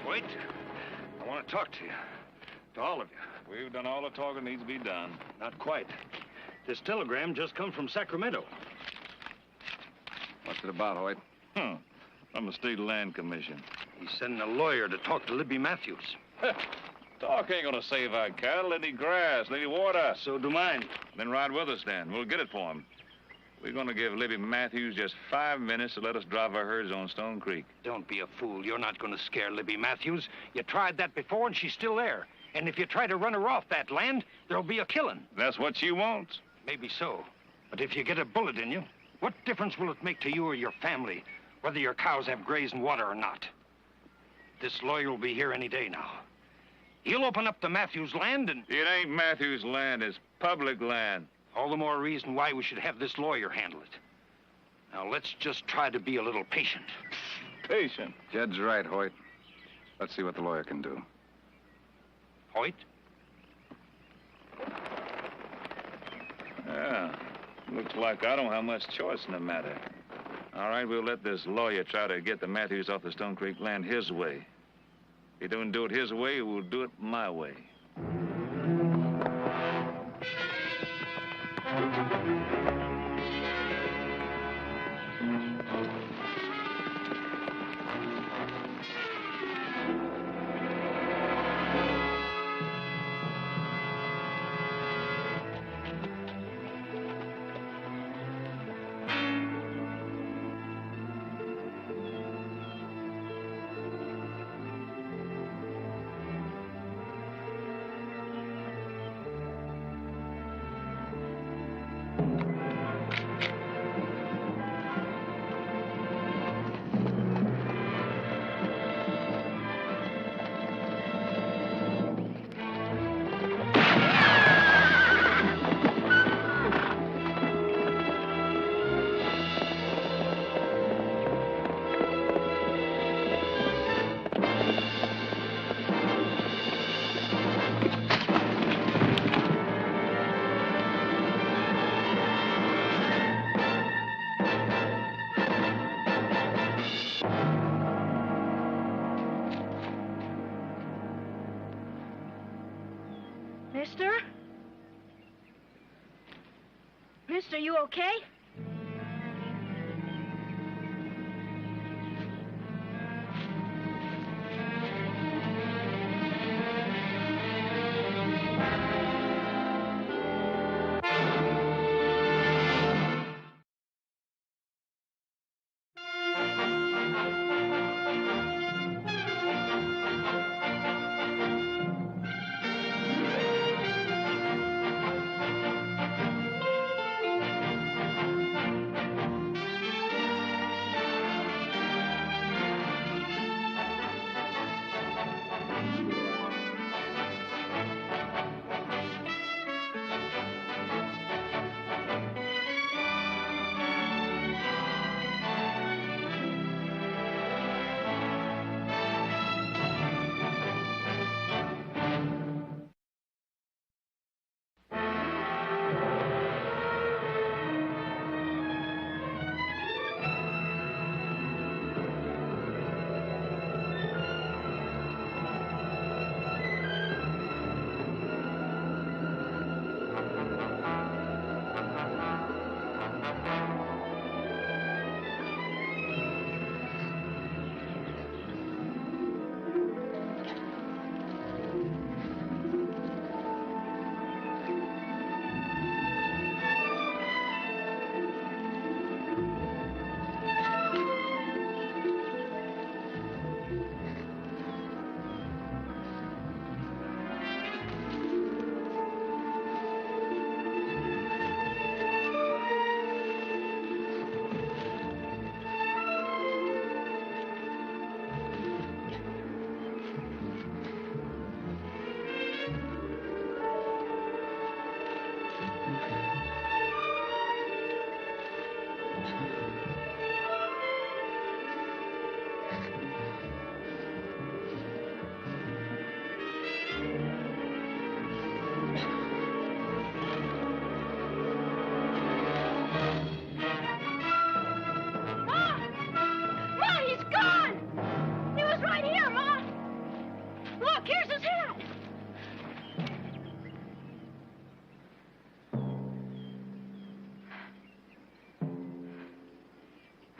Wait. I want to talk to you. To all of you. We've done all the talking needs to be done. Not quite. This telegram just come from Sacramento. What's it about, Hoyt? From the State Land Commission. He's sending a lawyer to talk to Libby Matthews. Talk ain't gonna save our cattle. They need grass, they need water. So do mine. Then ride with us, then. We'll get it for him. We're gonna give Libby Matthews just 5 minutes to let us drive our herds on Stone Creek. Don't be a fool. You're not going to scare Libby Matthews. You tried that before, and she's still there. And if you try to run her off that land, there'll be a killing. That's what she wants. Maybe so. But if you get a bullet in you, what difference will it make to you or your family whether your cows have grazing water or not? This lawyer will be here any day now. He'll open up the Matthews land and... It ain't Matthews' land. It's public land. All the more reason why we should have this lawyer handle it. Now, let's just try to be a little patient. Patient? Jed's right, Hoyt. Let's see what the lawyer can do. Hoyt? Yeah. Looks like I don't have much choice in the matter. All right, we'll let this lawyer try to get the Matthews off the Stone Creek land his way. If he don't do it his way, we'll do it my way. Mister? Mister, you okay?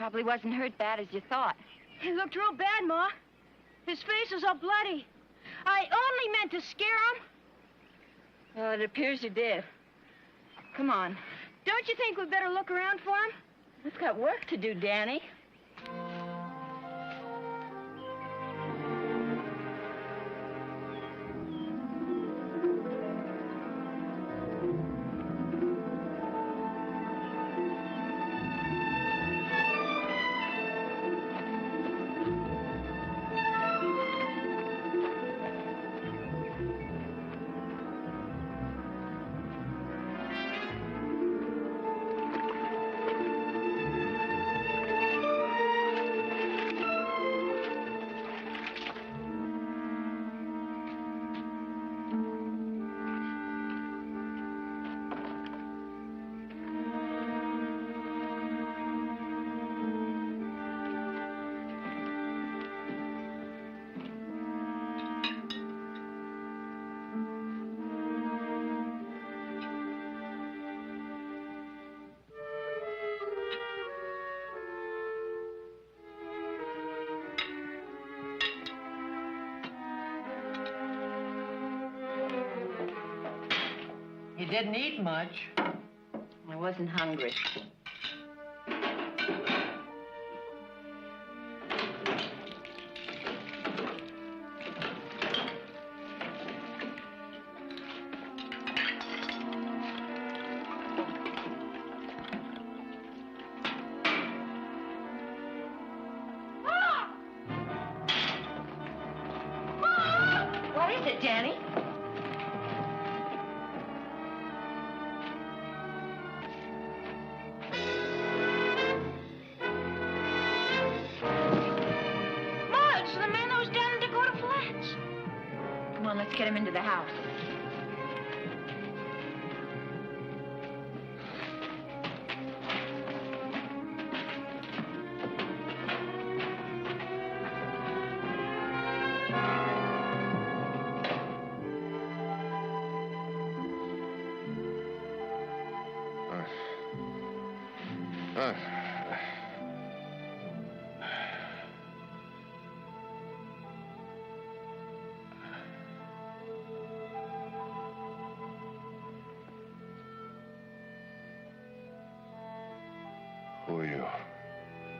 Probably wasn't hurt bad as you thought. He looked real bad, Ma. His face was all bloody. I only meant to scare him. Well, it appears you did. Come on. Don't you think we'd better look around for him? We've got work to do, Danny. You didn't eat much. I wasn't hungry. What is it, Danny? Come on, let's get him into the house. Who are you?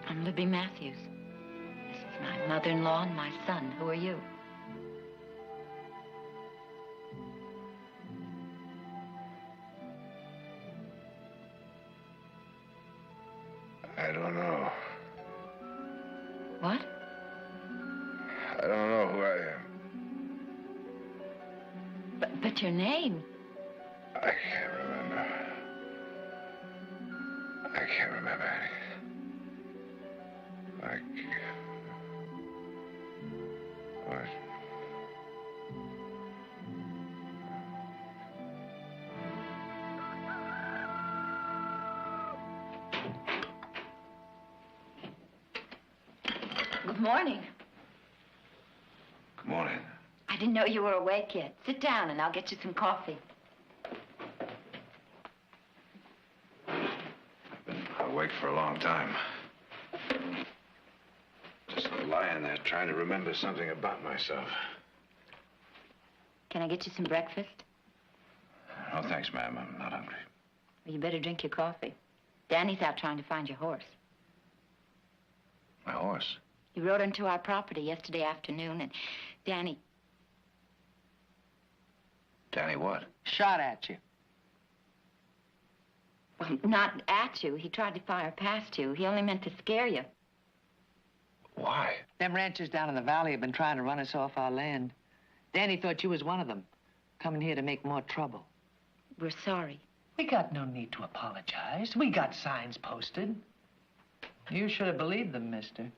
I'm Libby Matthews. This is my mother-in-law and my son. Who are you? I don't know. What? I don't know who I am. But your name? I can't remember. I can't remember anything. What? Good morning. Good morning. I didn't know you were awake yet. Sit down and I'll get you some coffee. I've been awake for a long time. Just lying there trying to remember something about myself. Can I get you some breakfast? No, thanks, ma'am. I'm not hungry. Well, you better drink your coffee. Danny's out trying to find your horse. My horse? He rode onto our property yesterday afternoon, and Danny... Danny what? Shot at you. Well, not at you. He tried to fire past you. He only meant to scare you. Why? Them ranchers down in the valley have been trying to run us off our land. Danny thought you was one of them, coming here to make more trouble. We're sorry. We got no need to apologize. We got signs posted. You should have believed them, mister.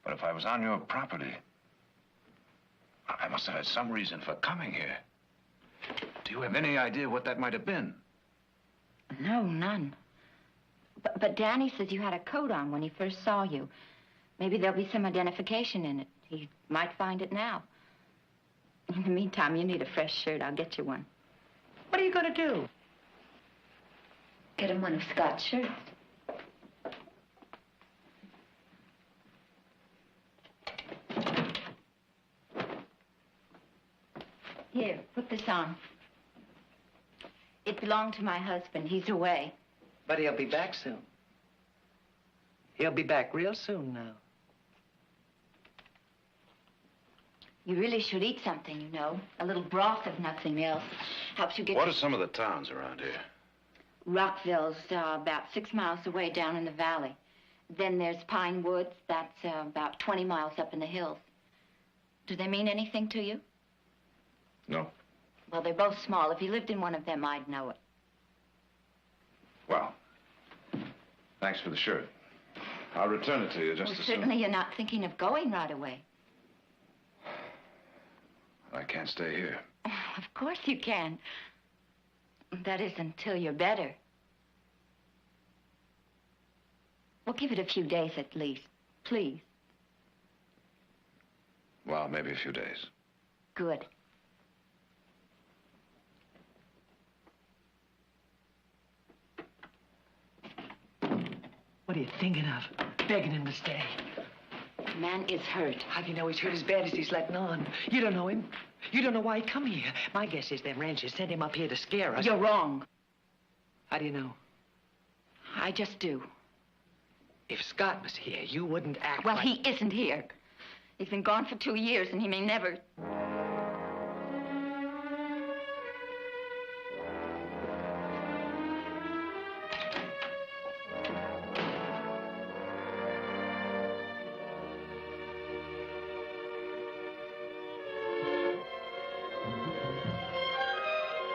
But if I was on your property, I must have had some reason for coming here. Do you have any idea what that might have been? No, none. But Danny says you had a coat on when he first saw you. Maybe there'll be some identification in it. He might find it now. In the meantime, you need a fresh shirt. I'll get you one. What are you going to do? Get him one of Scott's shirts. Here, put this on. It belonged to my husband. He's away. But he'll be back soon. He'll be back real soon now. You really should eat something, you know. A little broth, if nothing else. Helps you get... What are some of the towns around here? Rockville's about 6 miles away down in the valley. Then there's Pine Woods. That's about 20 miles up in the hills. Do they mean anything to you? No. Well, they're both small. If you lived in one of them, I'd know it. Well, thanks for the shirt. I'll return it to you just as soon. Certainly you're not thinking of going right away. I can't stay here. Of course you can. That is until you're better. Well, give it a few days at least, please. Well, maybe a few days. Good. What are you thinking of? Begging him to stay. The man is hurt. How do you know he's hurt as bad as he's letting on? You don't know him. You don't know why he come here. My guess is them ranchers sent him up here to scare us. You're wrong. How do you know? I just do. If Scott was here, you wouldn't act Well, like... he isn't here. He's been gone for 2 years, and he may never...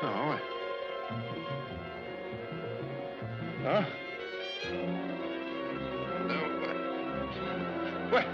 No. Huh? What?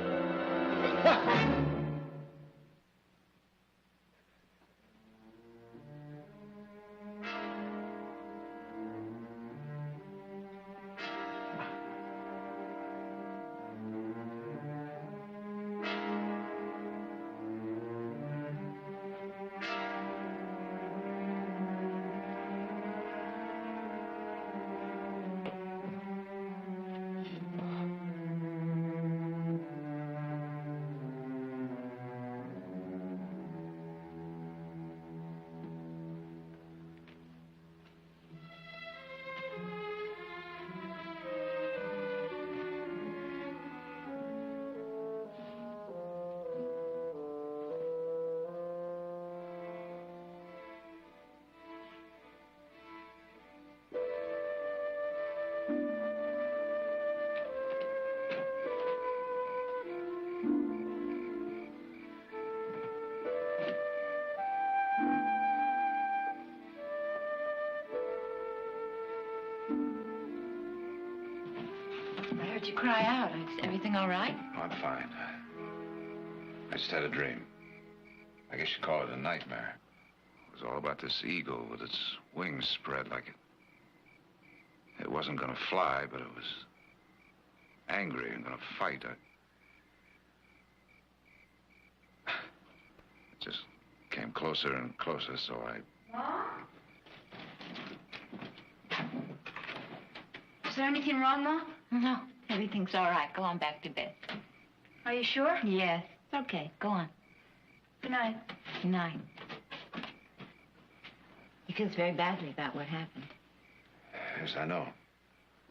I heard you cry out. Is everything all right? I'm fine. I just had a dream. I guess you'd call it a nightmare. It was all about this eagle with its wings spread like it wasn't gonna fly, but it was angry and gonna fight. It just came closer and closer, so Is there anything wrong, Ma? No, everything's all right. Go on back to bed. Are you sure? Yes, it's okay. Go on. Good night. Good night. He feels very badly about what happened. Yes, I know.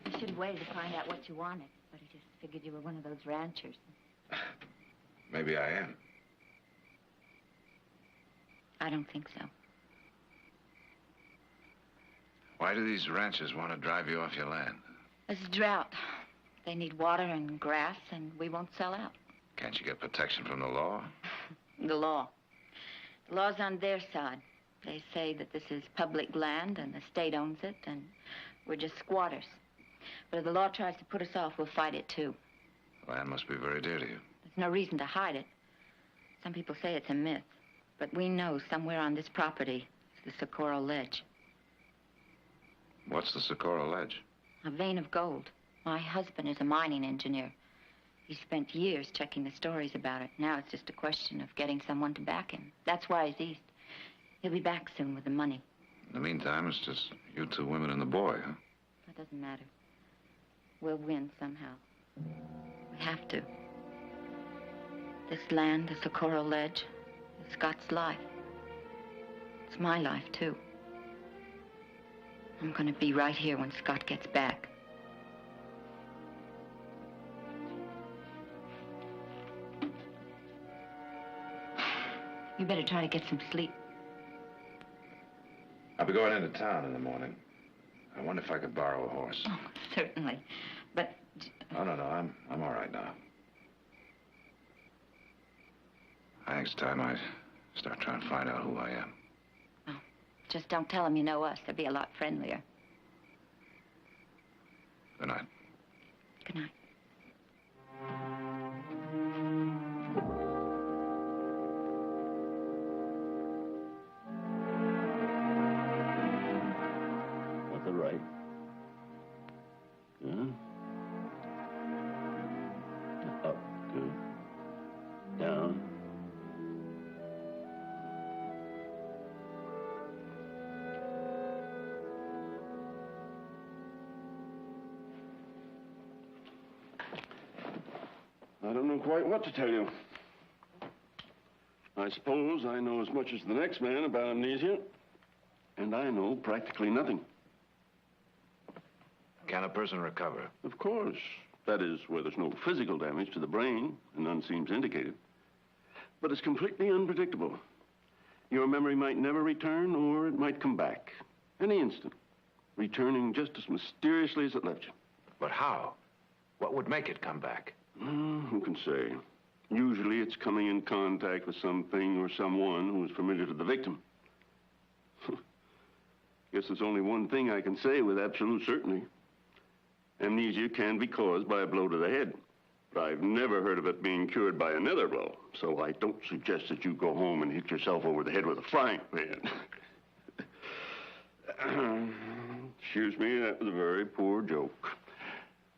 He should have waited to find out what you wanted, but he just figured you were one of those ranchers. Maybe I am. I don't think so. Why do these ranchers want to drive you off your land? There's a drought. They need water and grass, and we won't sell out. Can't you get protection from the law? The law. The law's on their side. They say that this is public land, and the state owns it, and we're just squatters. But if the law tries to put us off, we'll fight it, too. Land must be very dear to you. There's no reason to hide it. Some people say it's a myth, but we know somewhere on this property is the Socorro Ledge. What's the Socorro Ledge? A vein of gold. My husband is a mining engineer. He spent years checking the stories about it. Now it's just a question of getting someone to back him. That's why he's east. He'll be back soon with the money. In the meantime, it's just you two women and the boy, huh? That doesn't matter. We'll win somehow. We have to. This land, the Socorro Ledge, is Scott's life. It's my life, too. I'm going to be right here when Scott gets back. You better try to get some sleep. I'll be going into town in the morning. I wonder if I could borrow a horse. Oh, certainly. But... Oh, no, I'm all right now. I think it's time I start trying to find out who I am. Oh, just don't tell them you know us. They'll be a lot friendlier. Good night. Good night. At the right. Yeah. Up. Good. Down. I don't know quite what to tell you. I suppose I know as much as the next man about amnesia, and I know practically nothing. Can a person recover? Of course. That is, where there's no physical damage to the brain, and none seems indicated. But it's completely unpredictable. Your memory might never return, or it might come back. Any instant. Returning just as mysteriously as it left you. But how? What would make it come back? Who can say? Usually it's coming in contact with something or someone who is familiar to the victim. Guess there's only one thing I can say with absolute certainty. Amnesia can be caused by a blow to the head. But I've never heard of it being cured by another blow. So I don't suggest that you go home and hit yourself over the head with a frying pan. Excuse me, that was a very poor joke.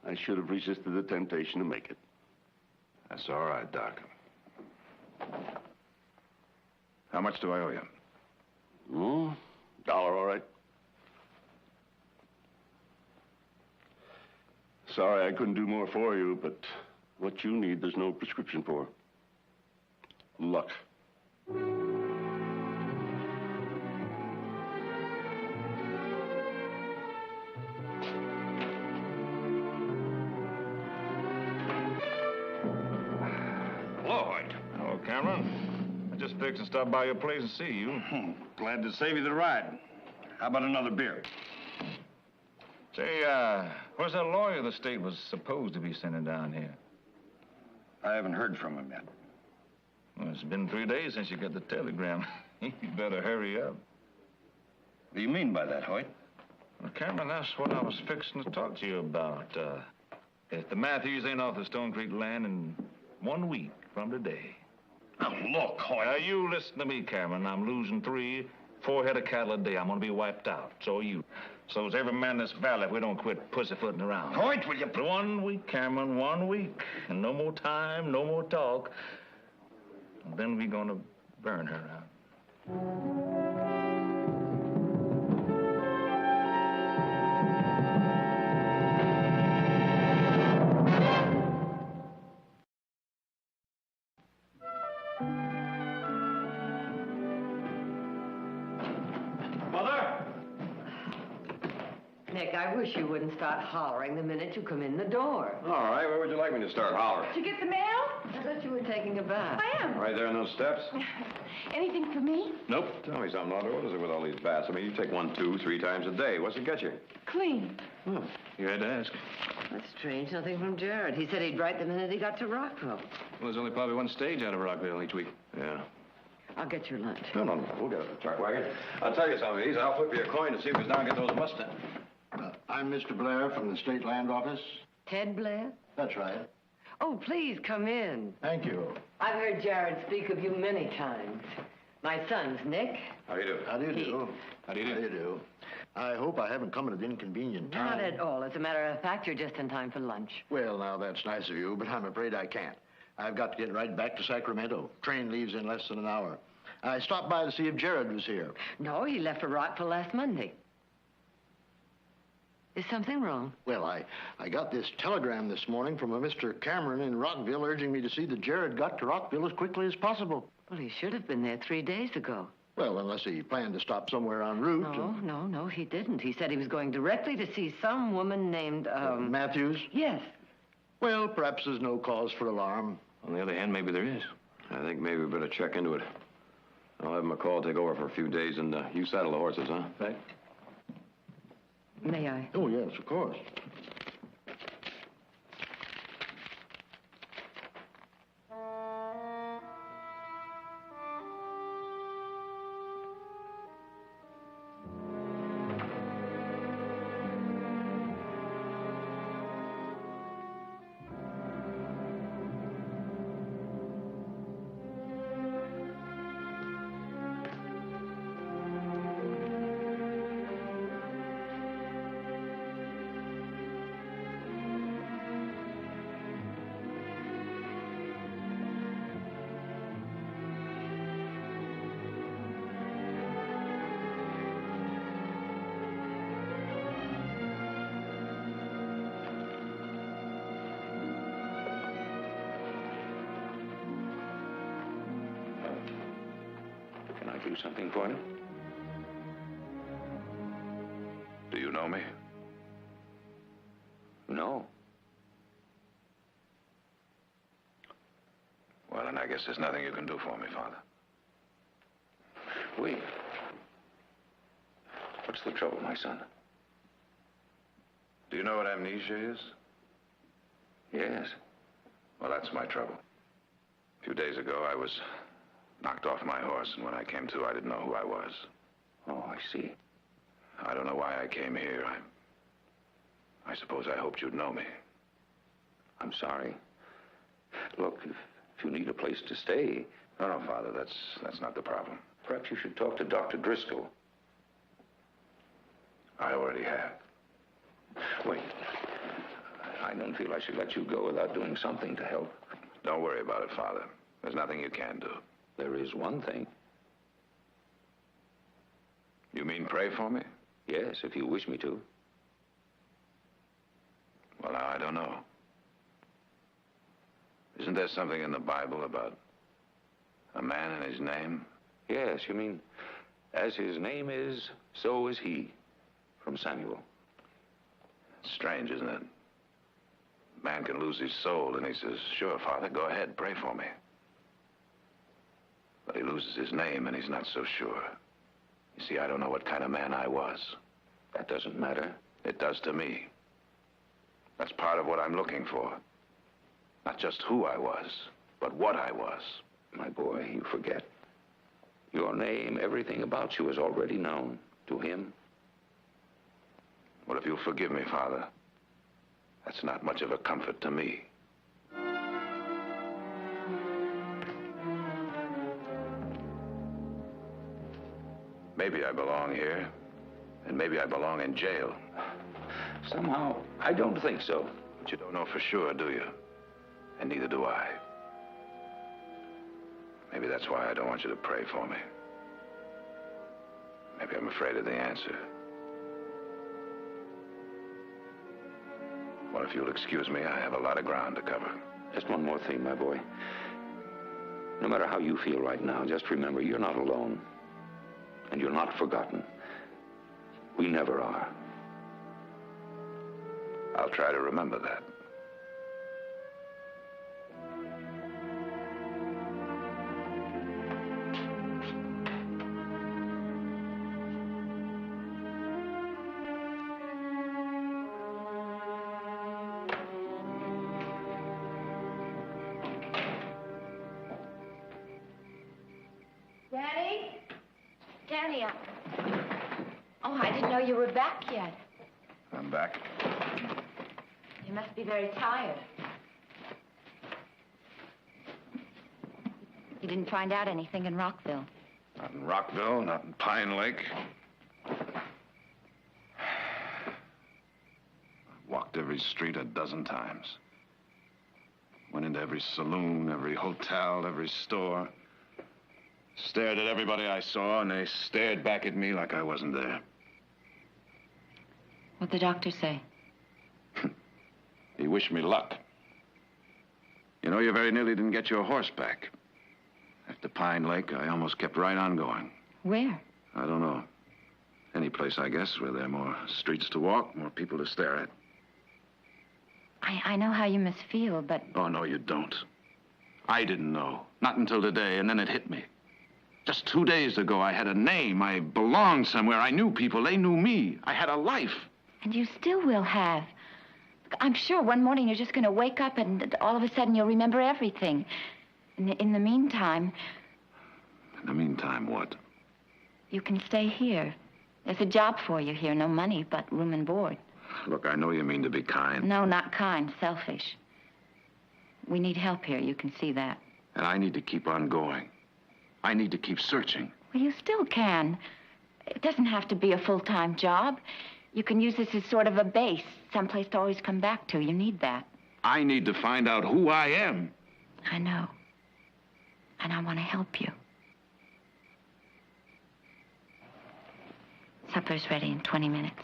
I should have resisted the temptation to make it. That's all right, Doc. How much do I owe you? Oh, $1, all right. Sorry I couldn't do more for you, but what you need, there's no prescription for. Luck. Lloyd. Hello, Cameron. I just fixed to stop by your place and see you. Glad to save you the ride. How about another beer? Say, where's that lawyer the state was supposed to be sending down here? I haven't heard from him yet. Well, it's been 3 days since you got the telegram. You better hurry up. What do you mean by that, Hoyt? Well, Cameron, that's what I was fixing to talk to you about. If the Matthews ain't off the Stone Creek land in 1 week from today. Now, look, Hoyt. Now, you listen to me, Cameron. I'm losing 3, 4 head of cattle a day. I'm gonna be wiped out. So are you. So is every man in this valley if we don't quit pussyfooting around. Hoyt, will you... 1 week, Cameron, 1 week. And no more time, no more talk. And then we gonna burn her out. Nick, I wish you wouldn't start hollering the minute you come in the door. All right, where would you like me to start hollering? Did you get the mail? I thought you were taking a bath. I am. Right there on those steps? Anything for me? Nope. Tell me something, Audrey. What is it with all these baths? I mean, you take 1, 2, 3 times a day. What's it get you? Clean. Oh, you had to ask. That's strange. Nothing from Jared. He said he'd write the minute he got to Rockville. Well, there's only probably 1 stage out of Rockville each week. Yeah. I'll get your lunch. No. We'll get it in the truck wagon. I'll tell you something, Ease. I'll flip you a coin to see if he's down and get those Mustangs. I'm Mr. Blair from the State Land Office. Ted Blair? That's right. Oh, please come in. Thank you. I've heard Jared speak of you many times. My son's Nick. How do you do? How do you do? How do you do? How do you do? I hope I haven't come at an inconvenient time. Not at all. As a matter of fact, you're just in time for lunch. Well, now, that's nice of you, but I'm afraid I can't. I've got to get right back to Sacramento. Train leaves in less than an hour. I stopped by to see if Jared was here. No, he left for Rockville last Monday. Is something wrong? Well, I got this telegram this morning from a Mr. Cameron in Rockville urging me to see that Jared got to Rockville as quickly as possible. Well, he should have been there 3 days ago. Well, unless he planned to stop somewhere en route. No, he didn't. He said he was going directly to see some woman named, Matthews? Yes. Well, perhaps there's no cause for alarm. On the other hand, maybe there is. I think maybe we better check into it. I'll have McCall take over for a few days, and you saddle the horses, huh? Right. May I? Oh, yes, of course. Can I do something for you? Do you know me? No. Well, then I guess there's nothing you can do for me, Father. Wait. What's the trouble, my son? Do you know what amnesia is? Yes. Well, that's my trouble. A few days ago, I was knocked off my horse, and when I came to, I didn't know who I was. Oh, I see. I don't know why I came here. I suppose I hoped you'd know me. I'm sorry. Look, if you need a place to stay... No, Father, that's not the problem. Perhaps you should talk to Dr. Driscoll. I already have. Wait. I don't feel I should let you go without doing something to help. Don't worry about it, Father. There's nothing you can do. There is one thing. You mean pray for me? Yes, if you wish me to. Well, now, I don't know. Isn't there something in the Bible about a man and his name? Yes, you mean, as his name is, so is he, from Samuel. It's strange, isn't it? Man can lose his soul, and he says, sure, Father, go ahead, pray for me. But he loses his name, and he's not so sure. You see, I don't know what kind of man I was. That doesn't matter. It does to me. That's part of what I'm looking for. Not just who I was, but what I was. My boy, you forget. Your name, everything about you is already known to him. Well, if you'll forgive me, Father, that's not much of a comfort to me. Maybe I belong here, and maybe I belong in jail. Somehow, I don't think so. But you don't know for sure, do you? And neither do I. Maybe that's why I don't want you to pray for me. Maybe I'm afraid of the answer. Well, if you'll excuse me, I have a lot of ground to cover. Just one more thing, my boy. No matter how you feel right now, just remember you're not alone. And you're not forgotten. We never are. I'll try to remember that. Daddy? Daddy, Oh, I didn't know you were back yet. I'm back. You must be very tired. You didn't find out anything in Rockville. Not in Rockville, not in Pine Lake. Walked every street a dozen times. Went into every saloon, every hotel, every store. Stared at everybody I saw, and they stared back at me like I wasn't there. What'd the doctor say? He wished me luck. You know, you very nearly didn't get your horse back. After Pine Lake, I almost kept right on going. Where? I don't know. Any place, I guess, where there are more streets to walk, more people to stare at. I know how you must feel, but... Oh, no, you don't. I didn't know. Not until today, and then it hit me. Just 2 days ago, I had a name. I belonged somewhere. I knew people. They knew me. I had a life. And you still will have. I'm sure one morning you're just going to wake up and all of a sudden you'll remember everything. In the meantime... In the meantime, what? You can stay here. There's a job for you here. No money, but room and board. Look, I know you mean to be kind. No, not kind. Selfish. We need help here. You can see that. And I need to keep on going. I need to keep searching. Well, you still can. It doesn't have to be a full-time job. You can use this as sort of a base, someplace to always come back to. You need that. I need to find out who I am. I know. And I want to help you. Supper's ready in 20 minutes.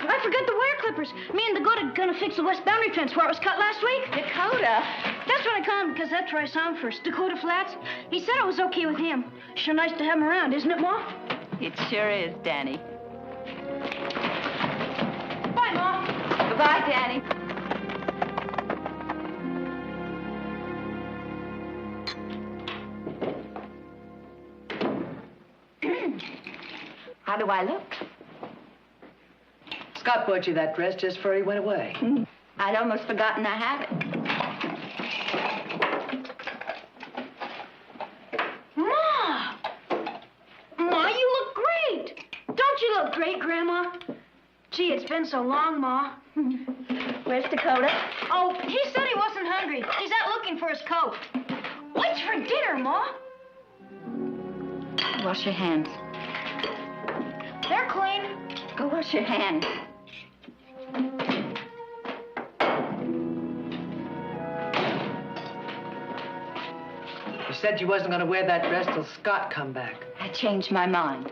I forgot the wire clippers. Me and Dakota are gonna fix the west boundary fence where it was cut last week. Dakota? That's what I call him because that's where I saw him first. Dakota Flats. He said it was okay with him. Sure nice to have him around, isn't it, Ma? It sure is, Danny. Bye, Ma. Goodbye, Danny. How do I look? Scott bought you that dress just before he went away. I'd almost forgotten I had it. Ma! Ma, you look great. Don't you look great, Grandma? Gee, it's been so long, Ma. Where's Dakota? Oh, he said he wasn't hungry. He's out looking for his coat. What's for dinner, Ma? Wash your hands. They're clean. Go wash your hands. You said you wasn't going to wear that dress till Scott come back. I changed my mind.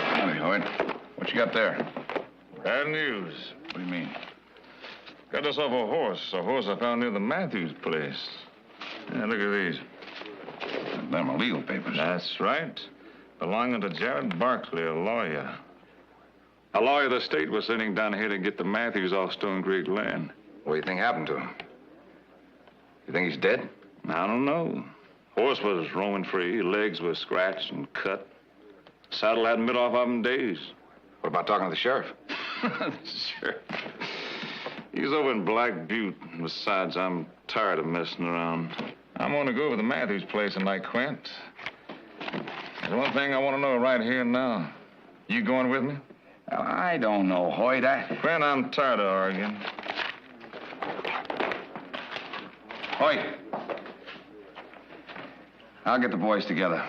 Howdy, Hoyt. What you got there? Bad news. What do you mean? Got us off a horse I found near the Matthews place. Yeah, look at these. Them are legal papers. That's right. Belonging to Jared Barkley, a lawyer. A lawyer the state was sending down here to get the Matthews off Stone Creek land. What do you think happened to him? You think he's dead? I don't know. Horse was roaming free. Legs were scratched and cut. Saddle hadn't been off of him days. What about talking to the sheriff? Sure. He's over in Black Butte. Besides, I'm tired of messing around. I'm going to go over to the Matthews place tonight, Quint. There's one thing I want to know right here and now. You going with me? I don't know, Hoyt. Quint, I'm tired of arguing. Hoyt. I'll get the boys together.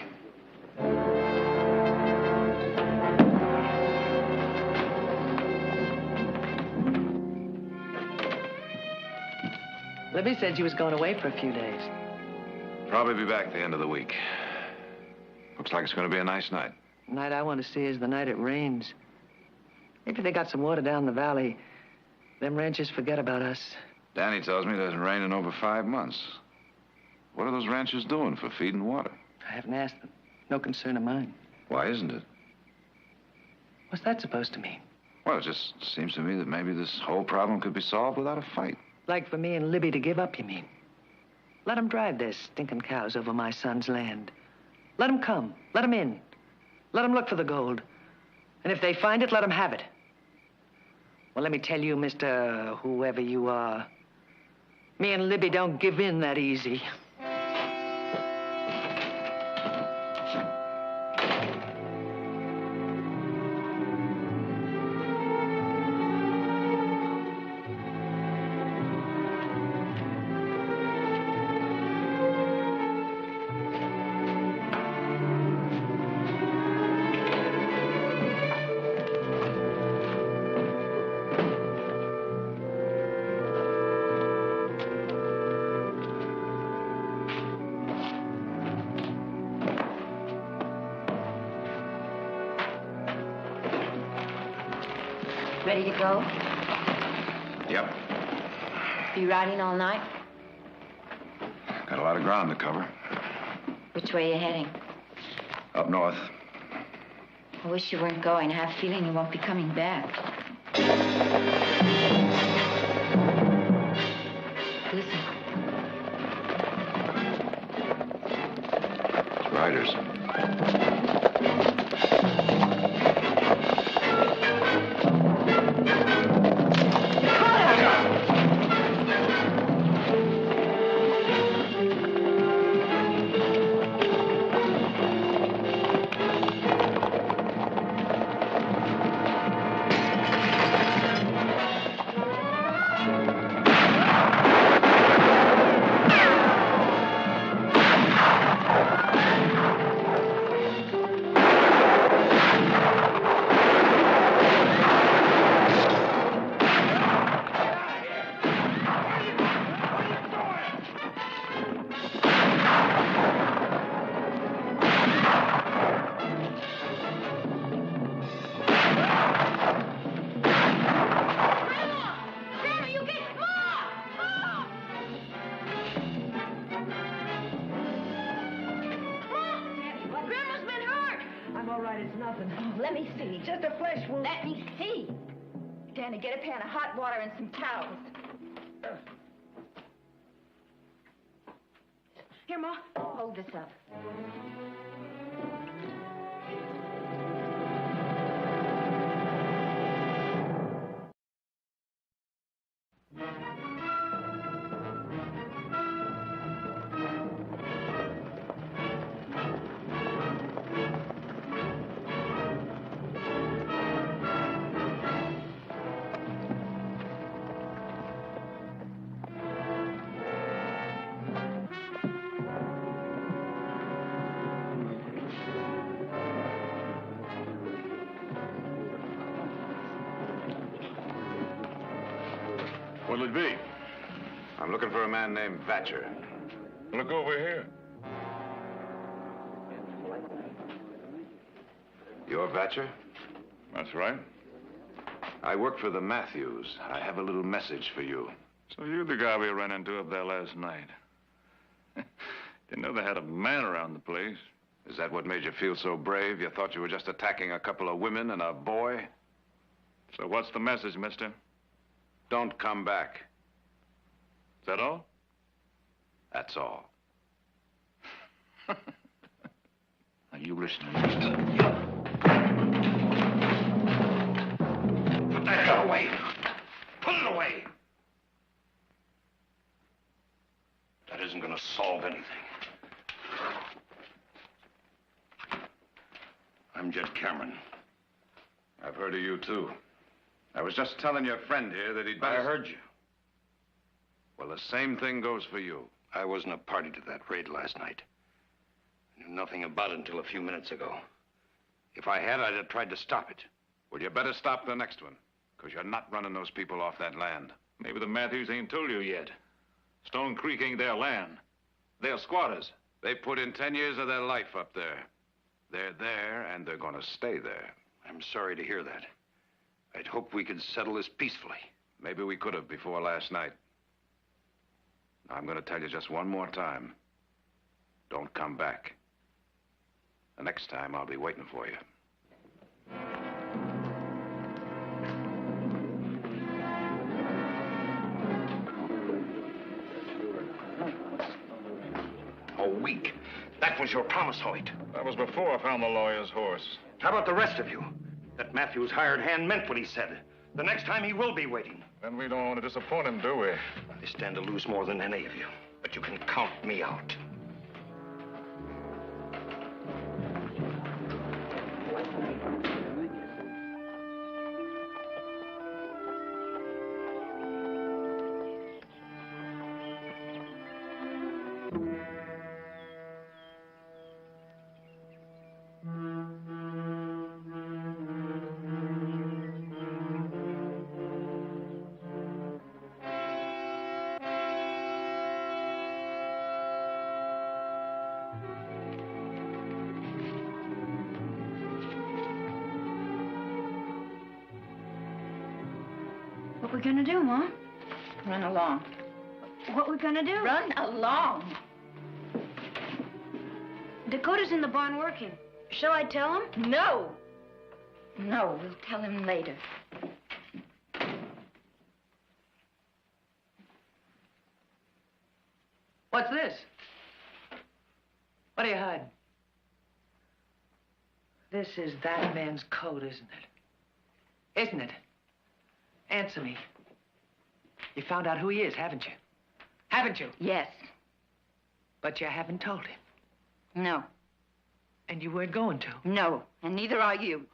Libby said you was going away for a few days. Probably be back at the end of the week. Looks like it's going to be a nice night. The night I want to see is the night it rains. Maybe they got some water down the valley. Them ranchers forget about us. Danny tells me it hasn't rained in over 5 months. What are those ranchers doing for feed and water? I haven't asked them. No concern of mine. Why isn't it? What's that supposed to mean? Well, it just seems to me that maybe this whole problem could be solved without a fight. Like for me and Libby to give up, you mean? Let them drive their stinking cows over my son's land. Let them come. Let them in. Let them look for the gold. And if they find it, let them have it. Well, let me tell you, Mr. Whoever you are, me and Libby don't give in that easy. ready to go? Yep. Be riding all night? Got a lot of ground to cover. Which way are you heading? Up north. I wish you weren't going. I have a feeling you won't be coming back. Listen. It's riders. Let me see. Just a flesh wound. Let me see. Danny, get a pan of hot water and some towels. Here, Ma. Hold this up. What'll it be? I'm looking for a man named Vatcher. Look over here. You're Vatcher? That's right. I work for the Matthews. I have a little message for you. So you're the guy we ran into up there last night. Didn't know they had a man around the place. Is that what made you feel so brave? You thought you were just attacking a couple of women and a boy? So what's the message, mister? Don't come back. Is that all? That's all. Are you listening? Put that gun away. Put it away. That isn't going to solve anything. I'm Jed Cameron. I've heard of you, too. I was just telling your friend here that he'd better... I heard you. Well, the same thing goes for you. I wasn't a party to that raid last night. I knew nothing about it until a few minutes ago. If I had, I'd have tried to stop it. Well, you better stop the next one, because you're not running those people off that land. Maybe the Matthews ain't told you yet. Stone Creek ain't their land. They're squatters. They put in 10 years of their life up there. They're there, and they're going to stay there. I'm sorry to hear that. I'd hoped we could settle this peacefully. Maybe we could have before last night. I'm going to tell you just one more time. Don't come back. The next time, I'll be waiting for you. A week. That was your promise, Hoyt. That was before I found the lawyer's horse. How about the rest of you? That Matthews hired hand meant what he said. The next time he will be waiting. Then we don't want to disappoint him, do we? I stand to lose more than any of you. But you can count me out. we gonna do, Ma? Run along. What we gonna do? Run along. Dakota's in the barn working. Shall I tell him? No. No, we'll tell him later. What's this? What are you hiding? This is that man's coat, isn't it? Isn't it? Answer me. You found out who he is, haven't you? Haven't you? Yes. But you haven't told him. No. And you weren't going to. No. And neither are you.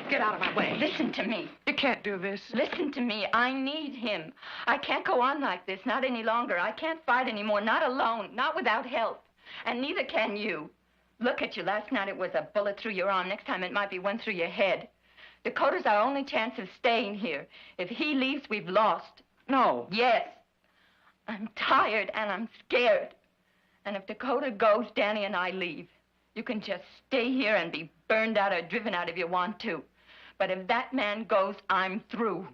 Get out of my way. Listen to me. You can't do this. Listen to me. I need him. I can't go on like this, not any longer. I can't fight anymore, not alone, not without help. And neither can you. Look at you. Last night it was a bullet through your arm. Next time it might be one through your head. Dakota's our only chance of staying here. If he leaves, we've lost. No. Yes. I'm tired and I'm scared. And if Dakota goes, Danny and I leave. You can just stay here and be burned out or driven out if you want to. But if that man goes, I'm through.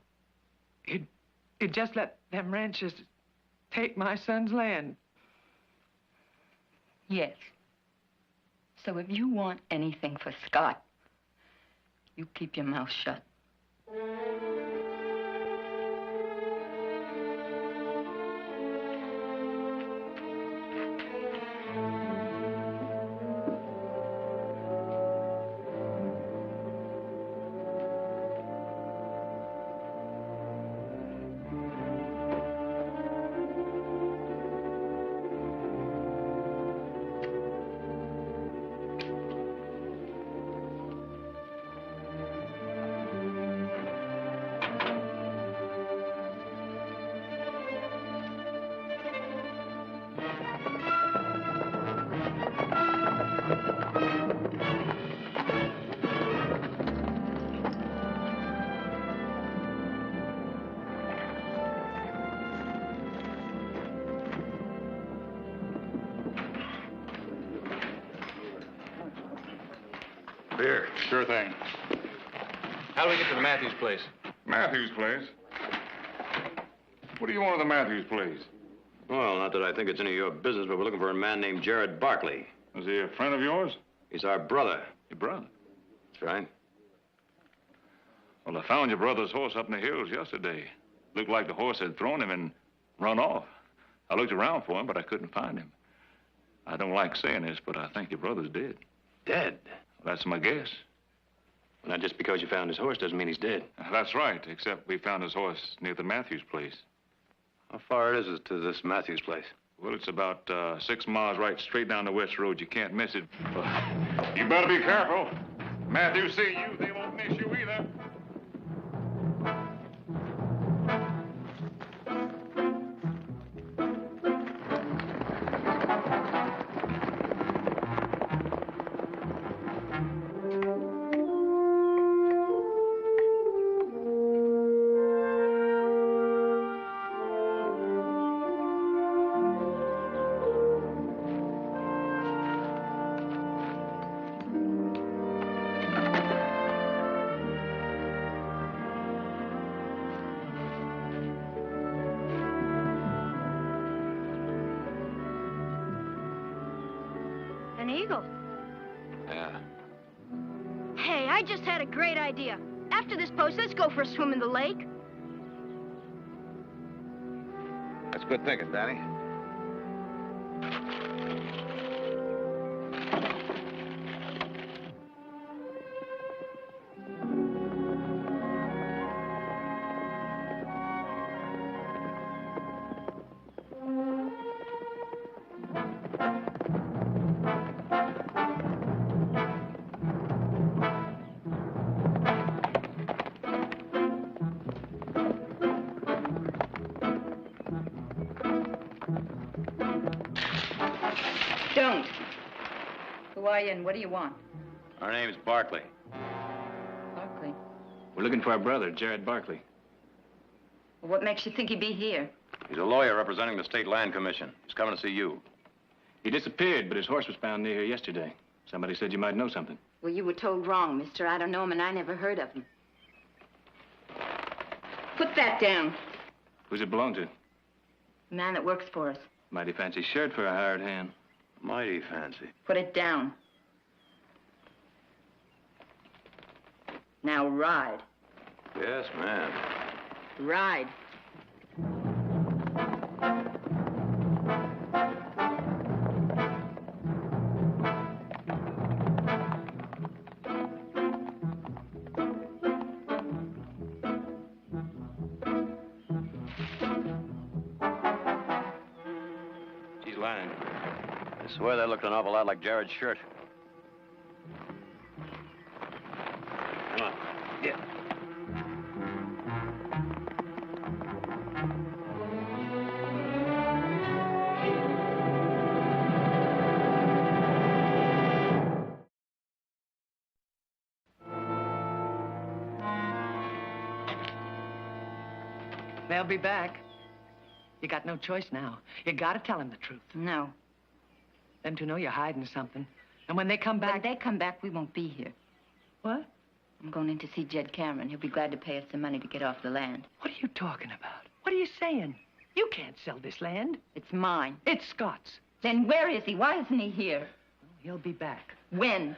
You'd just let them ranchers take my son's land. Yes. So if you want anything for Scott, you keep your mouth shut. Beer. Sure thing. How do we get to the Matthews place? Matthews place? What do you want at the Matthews place? Well, not that I think it's any of your business, but we're looking for a man named Jared Barkley. Is he a friend of yours? He's our brother. Your brother? That's right. Well, I found your brother's horse up in the hills yesterday. Looked like the horse had thrown him and run off. I looked around for him, but I couldn't find him. I don't like saying this, but I think your brother's dead. Dead? Well, that's my guess. Well, not just because you found his horse doesn't mean he's dead. That's right, except we found his horse near the Matthews place. How far is it to this Matthews place? Well, it's about 6 miles right straight down the west road. You can't miss it. You better be careful. Matthews see you, they won't miss you either. An eagle. Yeah. Hey, I just had a great idea. After this post, let's go for a swim in the lake. That's good thinking, Danny. Don't. Who are you and what do you want? Our name's Barkley. Barkley. We're looking for our brother, Jared Barkley. Well, what makes you think he'd be here? He's a lawyer representing the State Land Commission. He's coming to see you. He disappeared, but his horse was found near here yesterday. Somebody said you might know something. Well, you were told wrong, mister. I don't know him and I never heard of him. Put that down. Who's it belong to? The man that works for us. Mighty fancy shirt for a hired hand. Mighty fancy. Put it down. Now ride. Yes, ma'am. Ride. She's lying. I swear that looked an awful lot like Jared's shirt. Come on. Yeah. They'll be back. You got no choice now. You gotta tell them the truth. No. Them two know you're hiding something. And when they come back... When they come back, we won't be here. What? I'm going in to see Jed Cameron. He'll be glad to pay us some money to get off the land. What are you talking about? What are you saying? You can't sell this land. It's mine. It's Scott's. Then where is he? Why isn't he here? He'll be back. When?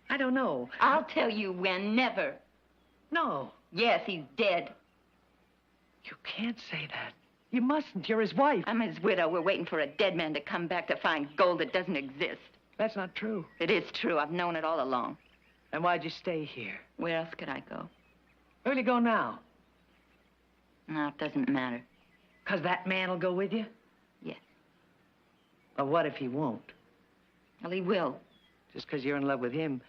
I don't know. I'll tell you when. Never. No. Yes, he's dead. You can't say that. You mustn't. You're his wife. I'm his widow. We're waiting for a dead man to come back to find gold that doesn't exist. That's not true. It is true. I've known it all along. Then why'd you stay here? Where else could I go? Where'll you go now? No, it doesn't matter. 'Cause that man will go with you? Yes. But what if he won't? Well, he will. Just 'cause you're in love with him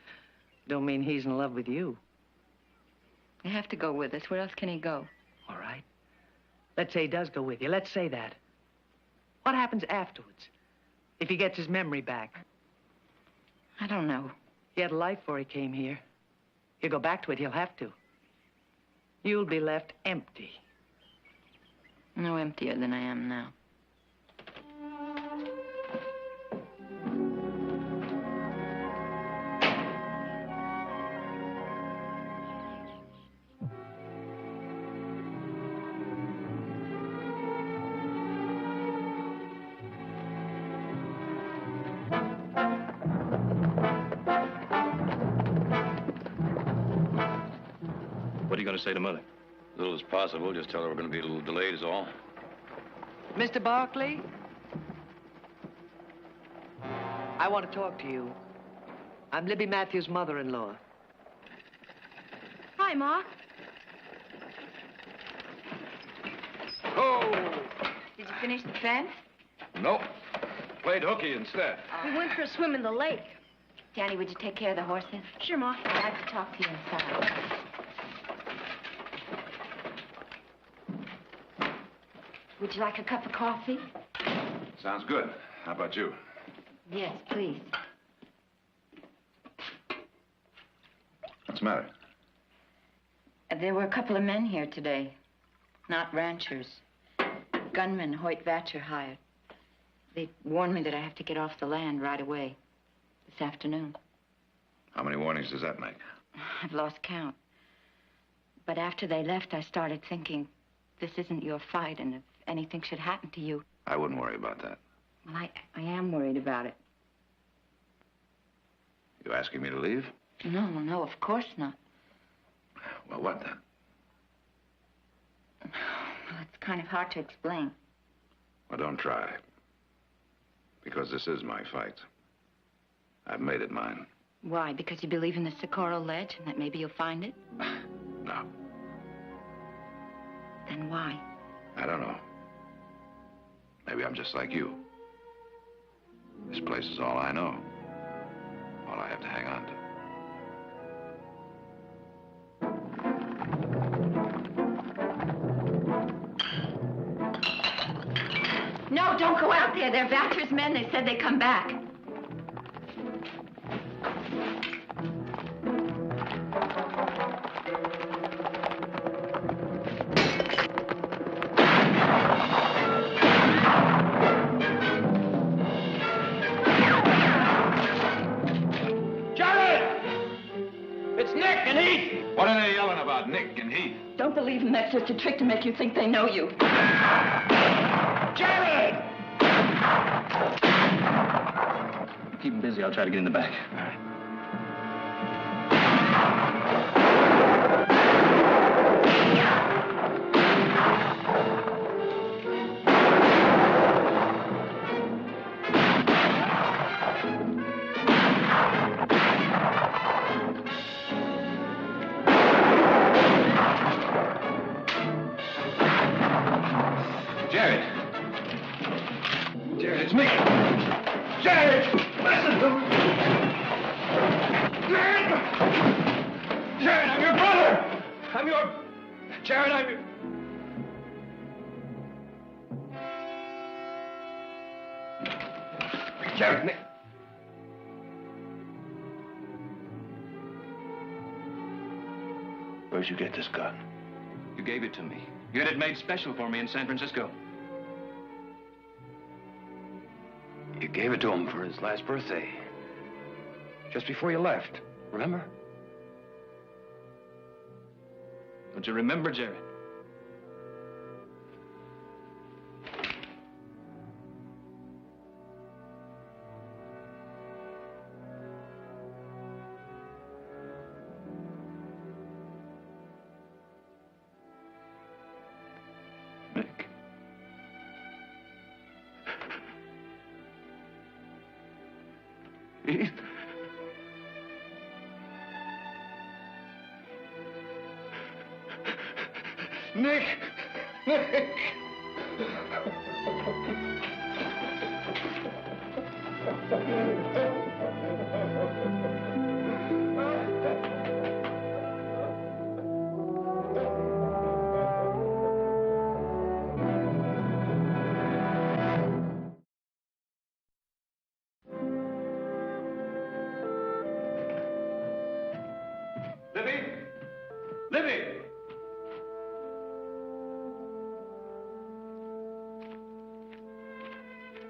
don't mean he's in love with you. You have to go with us. Where else can he go? All right. Let's say he does go with you. Let's say that. What happens afterwards? If he gets his memory back? I don't know. He had a life before he came here. He'll go back to it. He'll have to. You'll be left empty. No emptier than I am now. What are you going to say to Mother? As little as possible. Just tell her we're going to be a little delayed is all. Mr. Barkley? I want to talk to you. I'm Libby Matthews' mother-in-law. Hi, Ma. Oh! Did you finish the fence? Nope. Played hooky instead. We went for a swim in the lake. Danny, would you take care of the horses? Sure, Ma. I'd like to talk to you inside. Would you like a cup of coffee? Sounds good. How about you? Yes, please. What's the matter? There were a couple of men here today. Not ranchers. Gunmen Hoyt Vatcher hired. They warned me that I have to get off the land right away. This afternoon. How many warnings does that make? I've lost count. But after they left, I started thinking, this isn't your fight, and if anything should happen to you... I wouldn't worry about that. Well, I am worried about it. You asking me to leave? No, of course not. Well, what then? Well, it's kind of hard to explain. Well, don't try. Because this is my fight. I've made it mine. Why? Because you believe in the Socorro Ledge and that maybe you'll find it? No. Then why? I don't know. Maybe I'm just like you. This place is all I know. All I have to hang on to. No, don't go out there. They're Vatcher's men. They said they'd come back. What are they yelling about, Nick and Heath? Don't believe believe them. That's just a trick to make you think they know you. Jared! Keep him busy. I'll try to get in the back. All right. Jared, it's me. Jared! Listen to me! Jared, I'm your brother! Jared, I'm your... Jared, Nick. Where'd you get this gun? You gave it to me. You had it made special for me in San Francisco. You gave it to him for his last birthday. Just before you left. Remember? Don't you remember, Jared? Please. Nick! Nick!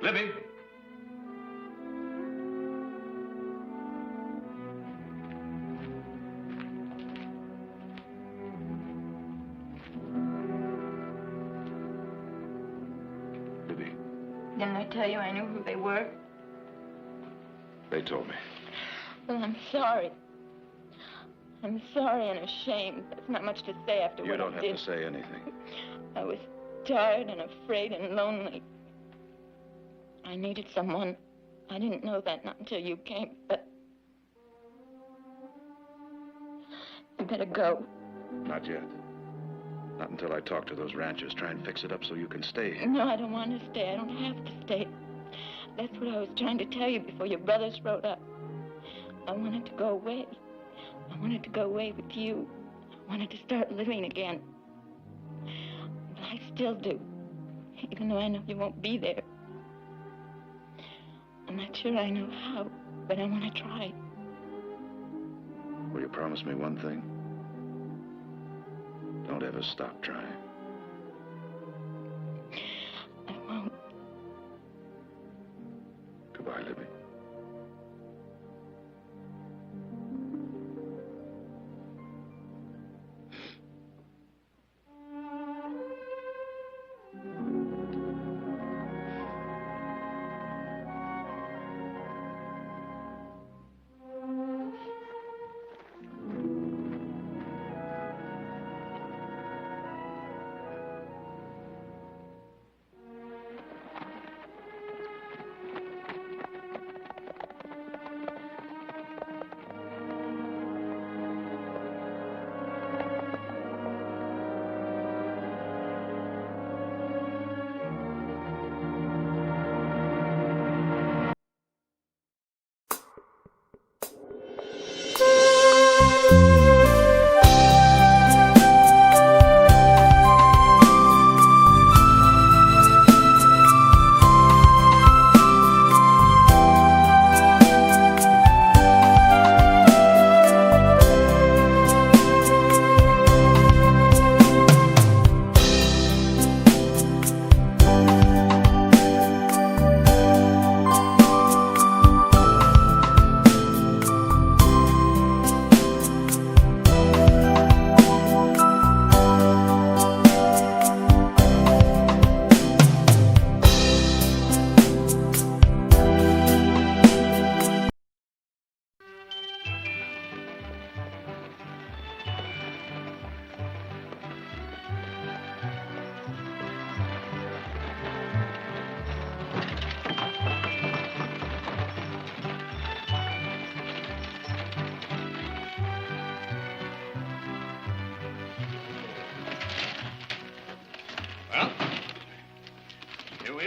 Libby? Libby, Didn't I tell you I knew who they were? they told me. Well, I'm sorry. I'm sorry and ashamed. That's not much to say after You what don't I have did. to say anything. I was tired and afraid and lonely. I needed someone. I didn't know that not until you came, but... You better go. Not yet. Not until I talk to those ranchers. Try and fix it up so you can stay here. No, I don't want to stay. I don't have to stay. That's what I was trying to tell you before your brothers rode up. I wanted to go away. I wanted to go away with you. I wanted to start living again. But I still do, even though I know you won't be there. I'm not sure I know how, but I want to try. Will you promise me one thing? Don't ever stop trying. I won't. Goodbye, Libby.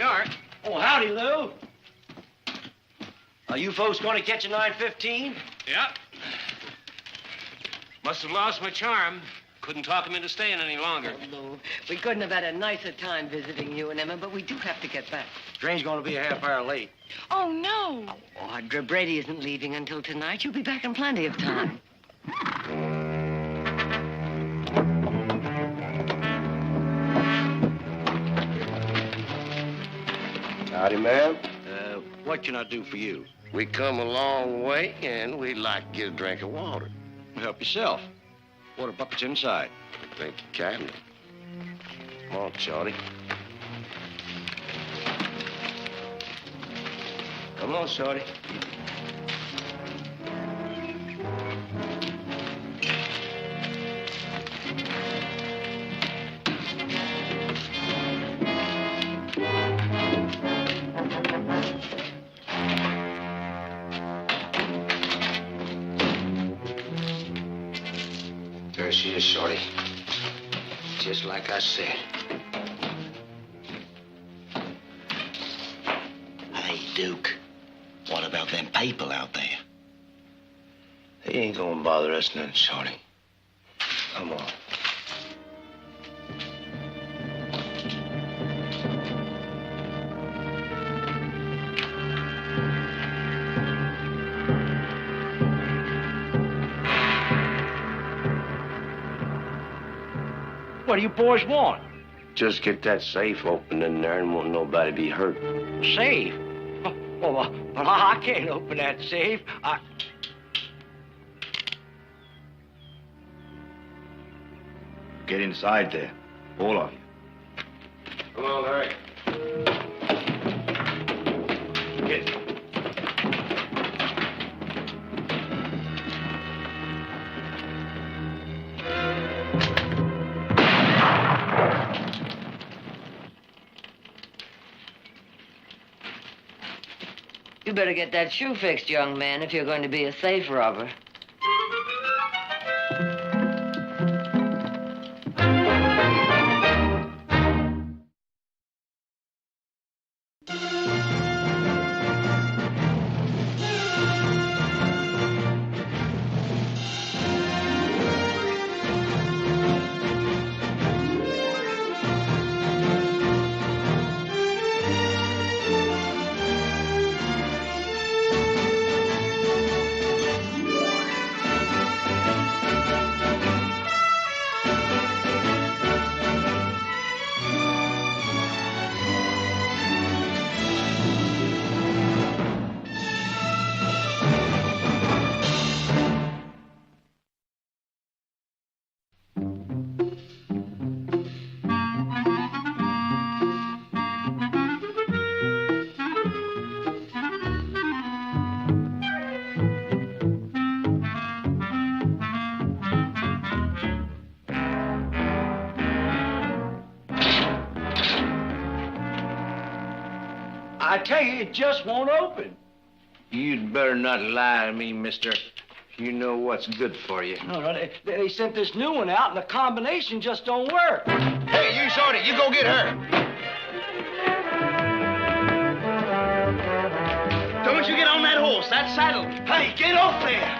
you are. Oh, howdy, Lou. Are you folks going to catch a 9:15? Yep. Must have lost my charm. Couldn't talk him into staying any longer. Oh, Lou, we couldn't have had a nicer time visiting you and Emma, but we do have to get back. Train's going to be a half hour late. Oh, no. Oh, Brady isn't leaving until tonight. You'll be back in plenty of time. Howdy, ma'am. What can I do for you? We come a long way, and we'd like to get a drink of water. Help yourself. Water bucket's inside. Thank you kindly. Come on, Shorty. Come on, Shorty. There she is, Shorty. Just like I said. Hey, Duke, what about them people out there? They ain't gonna bother us none, Shorty. Come on. What do you boys want? Just get that safe open in there and won't nobody be hurt. Safe? Oh, well, I can't open that safe. Get inside there, all of you. Come on, Larry. Get. You better get that shoe fixed, young man, if you're going to be a safe robber. I tell you, it just won't open. You'd better not lie to me, mister. You know what's good for you. No, they sent this new one out, and the combination just don't work. Hey, you, Shorty, you go get her. Don't you get on that horse, that saddle. Hey, get off there.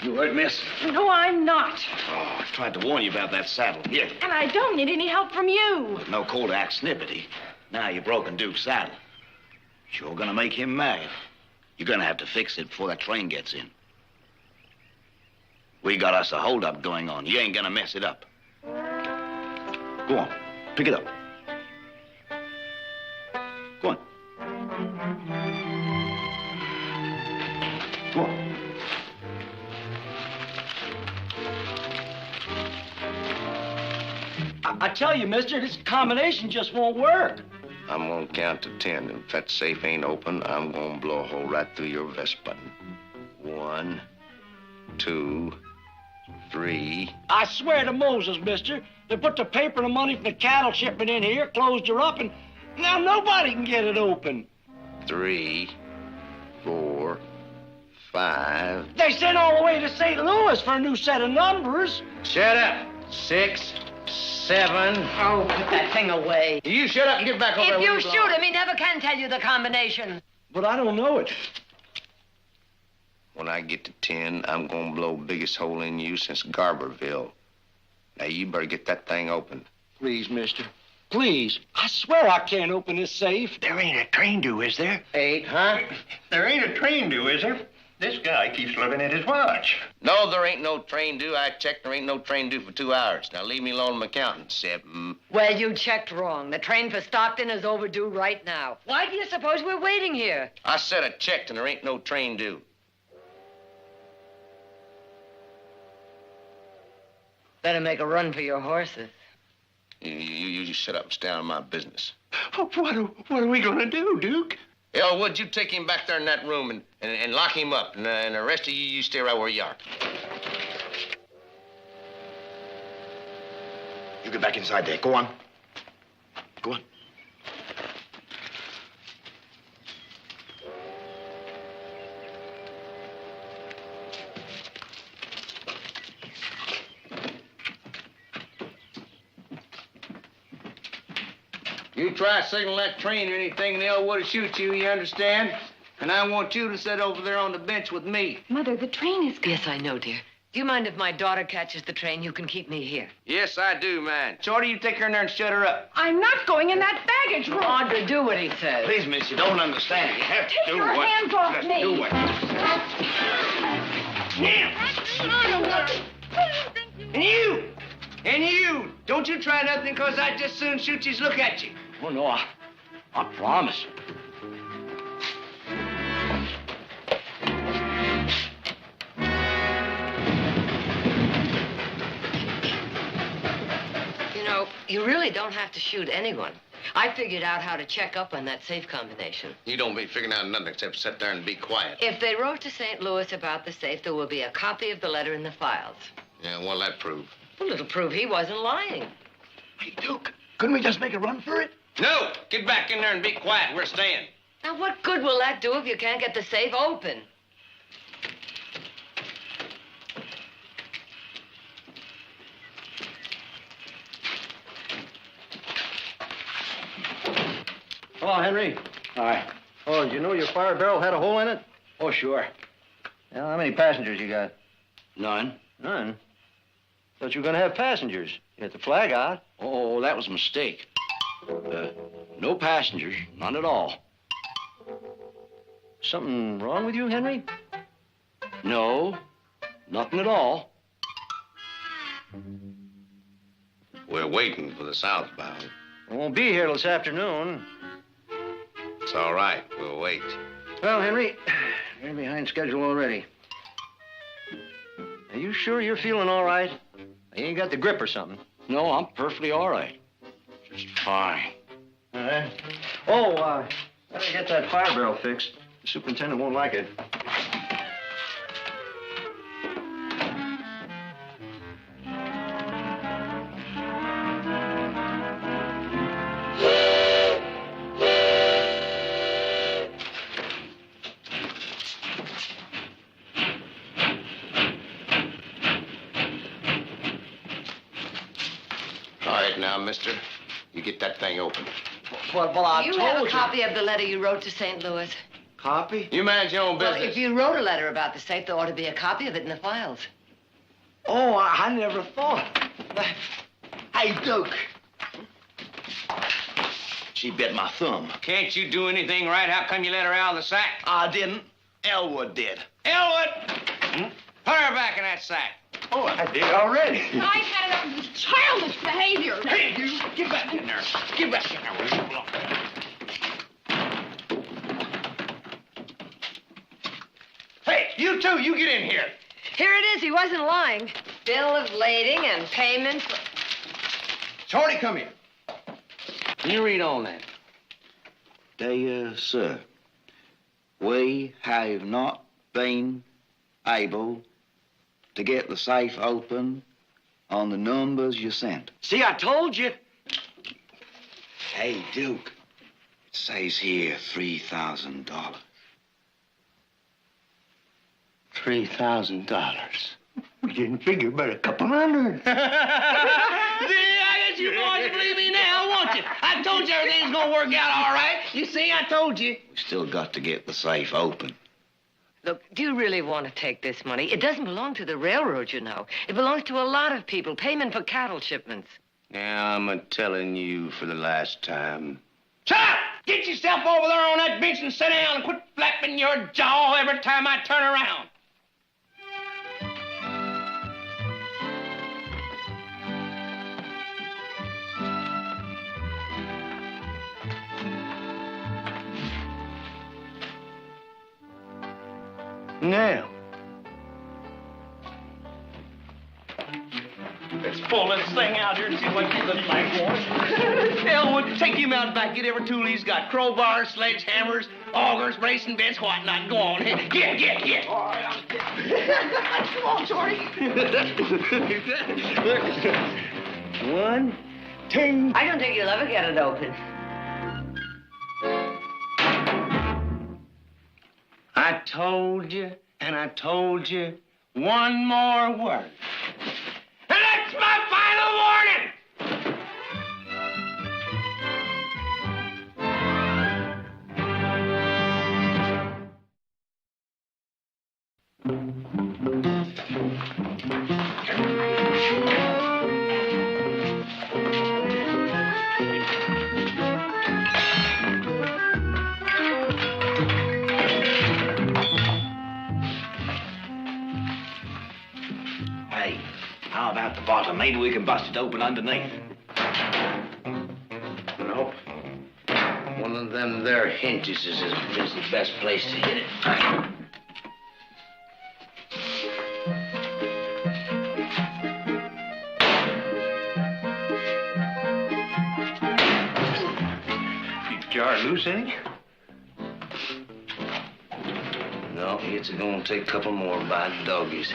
You hurt, miss? No, I'm not. Oh, I tried to warn you about that saddle. Here. And I don't need any help from you. No call to act snippety. Now you've broken Duke's saddle. Sure gonna make him mad. You're gonna have to fix it before that train gets in. We got us a holdup going on. You ain't gonna mess it up. Go on, pick it up. Go on. Go on. I tell you, mister, this combination just won't work. I'm gonna count to 10. If that safe ain't open, I'm gonna blow a hole right through your vest button. 1, 2, 3. I swear to Moses, mister, they put the paper and the money from the cattle shipment in here, closed her up, and now nobody can get it open. 3, 4, 5. They sent all the way to St. Louis for a new set of numbers. Shut up. 6, 7. Oh, put that thing away. You shut up and get back over there. If you shoot him, he never can tell you the combination. But I don't know it. When I get to 10, I'm gonna blow biggest hole in you since Garberville. Now, you better get that thing open. Please, mister. Please. I swear I can't open this safe. There ain't a train due, is there? 8, huh? There ain't a train due, is there? This guy keeps looking at his watch. No, there ain't no train due. I checked. There ain't no train due for 2 hours. Now, leave me alone, I'm accountant. 7. Well, you checked wrong. The train for Stockton is overdue right now. Why do you suppose we're waiting here? I said I checked, and there ain't no train due. Better make a run for your horses. You shut up and stay out of my business. What are we gonna do, Duke? Elwood, you take him back there in that room and lock him up. And the rest of you stay right where you are. You get back inside there. Go on. Go on. You try to signal that train or anything, and Elwood will shoot you, you understand? And I want you to sit over there on the bench with me. Mother, the train is... Yes, I know, dear. Do you mind if my daughter catches the train? You can keep me here. Yes, I do, man. Shorty, you take her in there and shut her up. I'm not going in that baggage room. Audra, do what he says. Please, miss, you don't understand. You have to Take do your what... hands off Just me. do what... And you, don't you try nothing, because I'd just soon shoot you's look at you. Oh, no, I promise. You know, you really don't have to shoot anyone. I figured out how to check up on that safe combination. You don't be figuring out nothing except sit there and be quiet. If they wrote to St. Louis about the safe, there will be a copy of the letter in the files. Yeah, what'll that prove? Well, it'll prove he wasn't lying. Hey, Duke, couldn't we just make a run for it? No! Get back in there and be quiet. We're staying. Now, what good will that do if you can't get the safe open? Hello, Henry. Hi. Oh, did you know your fire barrel had a hole in it? Oh, sure. Yeah, how many passengers you got? None. None? Thought you were going to have passengers. You had the flag out. Oh, that was a mistake. No passengers, none at all. Something wrong with you, Henry? No, nothing at all. We're waiting for the southbound. I won't be here this afternoon. It's all right. We'll wait. Well, Henry, you're behind schedule already. Are you sure you're feeling all right? You ain't got the grip or something. No, I'm perfectly all right. Just fine. All right. Oh, better get that fire barrel fixed. The superintendent won't like it. All right, now, mister, you get that thing open. Well, I You have a copy of the letter you wrote to St. Louis. Copy? You manage your own business. Well, if you wrote a letter about the safe, there ought to be a copy of it in the files. Oh, I never thought. Hey, Duke. She bit my thumb. Can't you do anything right? How come you let her out of the sack? I didn't. Elwood did. Elwood! Put her back in that sack. Oh, I did already. I've had enough of this childish behavior. Hey, you, get back in there. Get back in there where you belong. Hey, you two, you get in here. Here it is. He wasn't lying. Bill of lading and payment for... Shorty, come here. You read on that. Dear sir, we have not been able to get the safe open on the numbers you sent. See, I told you. Hey, Duke, it says here $3,000. $3,000. We didn't figure but a couple hundred. See, I got you everything's gonna work out all right. You see, I told you. We still got to get the safe open. Look, do you really want to take this money? It doesn't belong to the railroad, you know. It belongs to a lot of people. Payment for cattle shipments. Now, I'm telling you for the last time. Shut up! Get yourself over there on that bench and sit down and quit flapping your jaw every time I turn around. Now. Let's pull this thing out here and see what you look like, boy. Elwood, take him out back. Get every tool he's got. Crowbars, sledgehammers, augers, racing bits, whatnot. Go on. Get. All right, come on, Shorty. 1, 2. I don't think you'll ever get it open. I told you, and I told you one more word. And that's my final warning! Hey, how about the bottom? Maybe we can bust it open underneath. Nope. One of them there hinges is the best place to hit it. Jar loose, ain't he? No, it's gonna take a couple more by the doggies.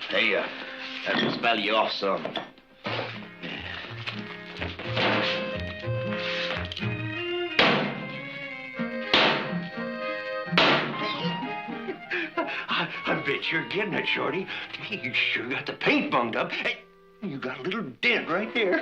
Hey, that will spell you off some. I bet you're getting it, Shorty. You sure got the paint bunged up. Hey, you got a little dent right there.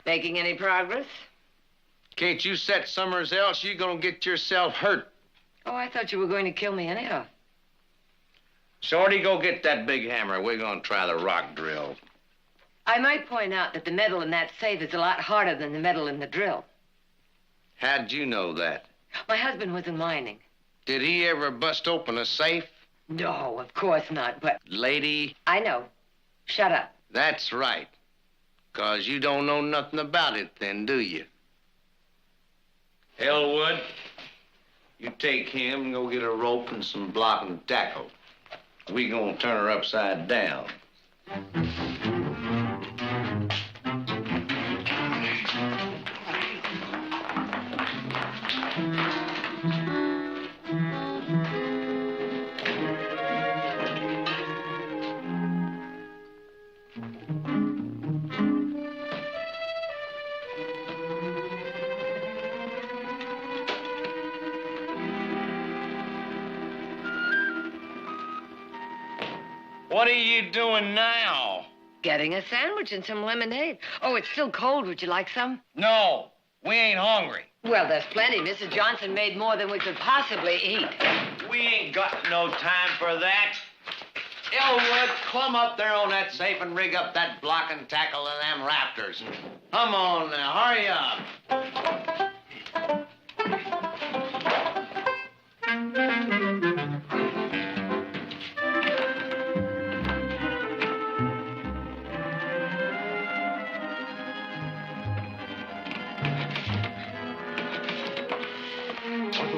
Making any progress? Can't you set somewheres else? You're gonna get yourself hurt. Oh, I thought you were going to kill me anyhow. Shorty, go get that big hammer. We're gonna try the rock drill. I might point out that the metal in that safe is a lot harder than the metal in the drill. How'd you know that? My husband was in mining. Did he ever bust open a safe? No, of course not, but... Lady? I know. Shut up. That's right. 'Cause you don't know nothing about it then, do you? Elwood, you take him and go get a rope and some block and tackle. We gonna turn her upside down. What are you doing now? Getting a sandwich and some lemonade. Oh, it's still cold. Would you like some? No, we ain't hungry. Well, there's plenty. Mrs. Johnson made more than we could possibly eat. We ain't got no time for that. Elwood, climb up there on that safe and rig up that block and tackle and them raptors. Come on now, hurry up.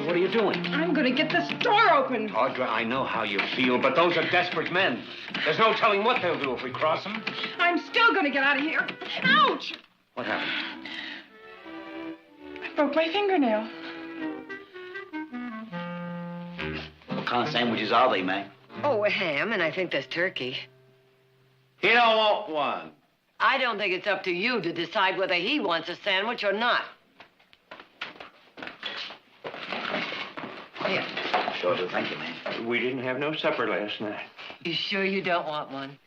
What are you doing? I'm going me get this door open. Audra, I know how you feel, but those are desperate men. There's no telling what they'll do if we cross them. I'm still going to get out of here. Ouch! What happened? I broke my fingernail. What kind of sandwiches are they, ma'am? Oh, a ham, and I think there's turkey. He don't want one. I don't think it's up to you to decide whether he wants a sandwich or not. Here. Sure do. Thank you, ma'am. We didn't have no supper last night. You sure you don't want one?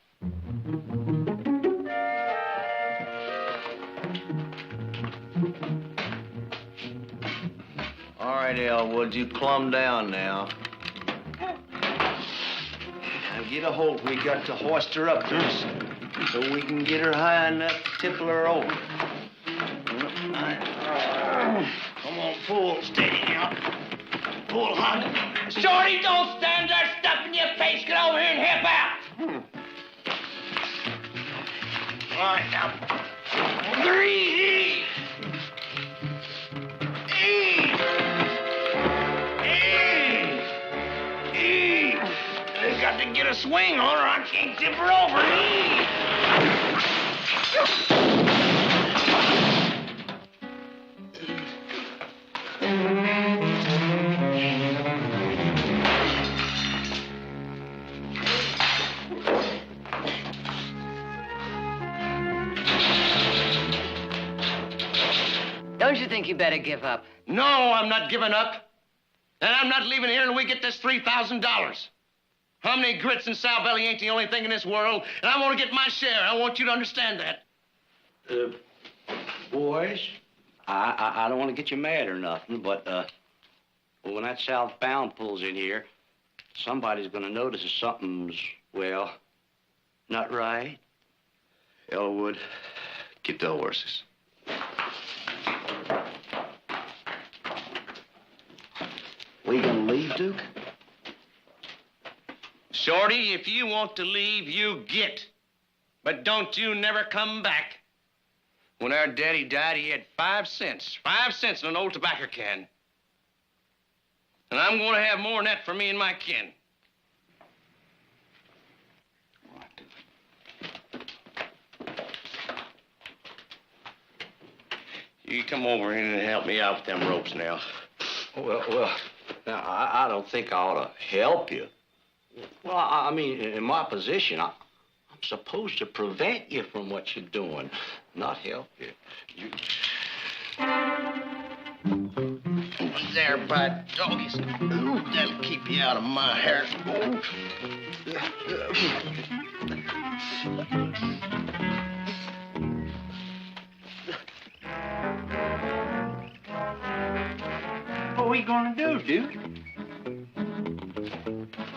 All right, Elwood, you plumb down now. Now get a hold. We got to hoist her up there so we can get her high enough to tipple her over. Come on, pull steady now. Pull hard. Shorty, don't stand there stuffing your face. Get over here and help out. All right, now. Easy. I got to get a swing on her. I can't tip her over. Don't you think you better give up? No, I'm not giving up. And I'm not leaving here until we get this $3,000. How many grits and sow belly ain't the only thing in this world? And I want to get my share. I want you to understand that. Boys, I don't want to get you mad or nothing, but when that southbound pulls in here, somebody's going to notice that something's, well, not right. Elwood, get the horses. We gonna leave, Duke? Shorty, if you want to leave, you get. But don't you never come back. When our daddy died, he had 5 cents. 5 cents in an old tobacco can. And I'm going to have more than that for me and my kin. You come over here and help me out with them ropes now. Well, now, I don't think I ought to help you. Well, I mean, in my position, I'm supposed to prevent you from what you're doing, not help you. There, by doggies. Ooh, that'll keep you out of my hair. What are we gonna do, Duke?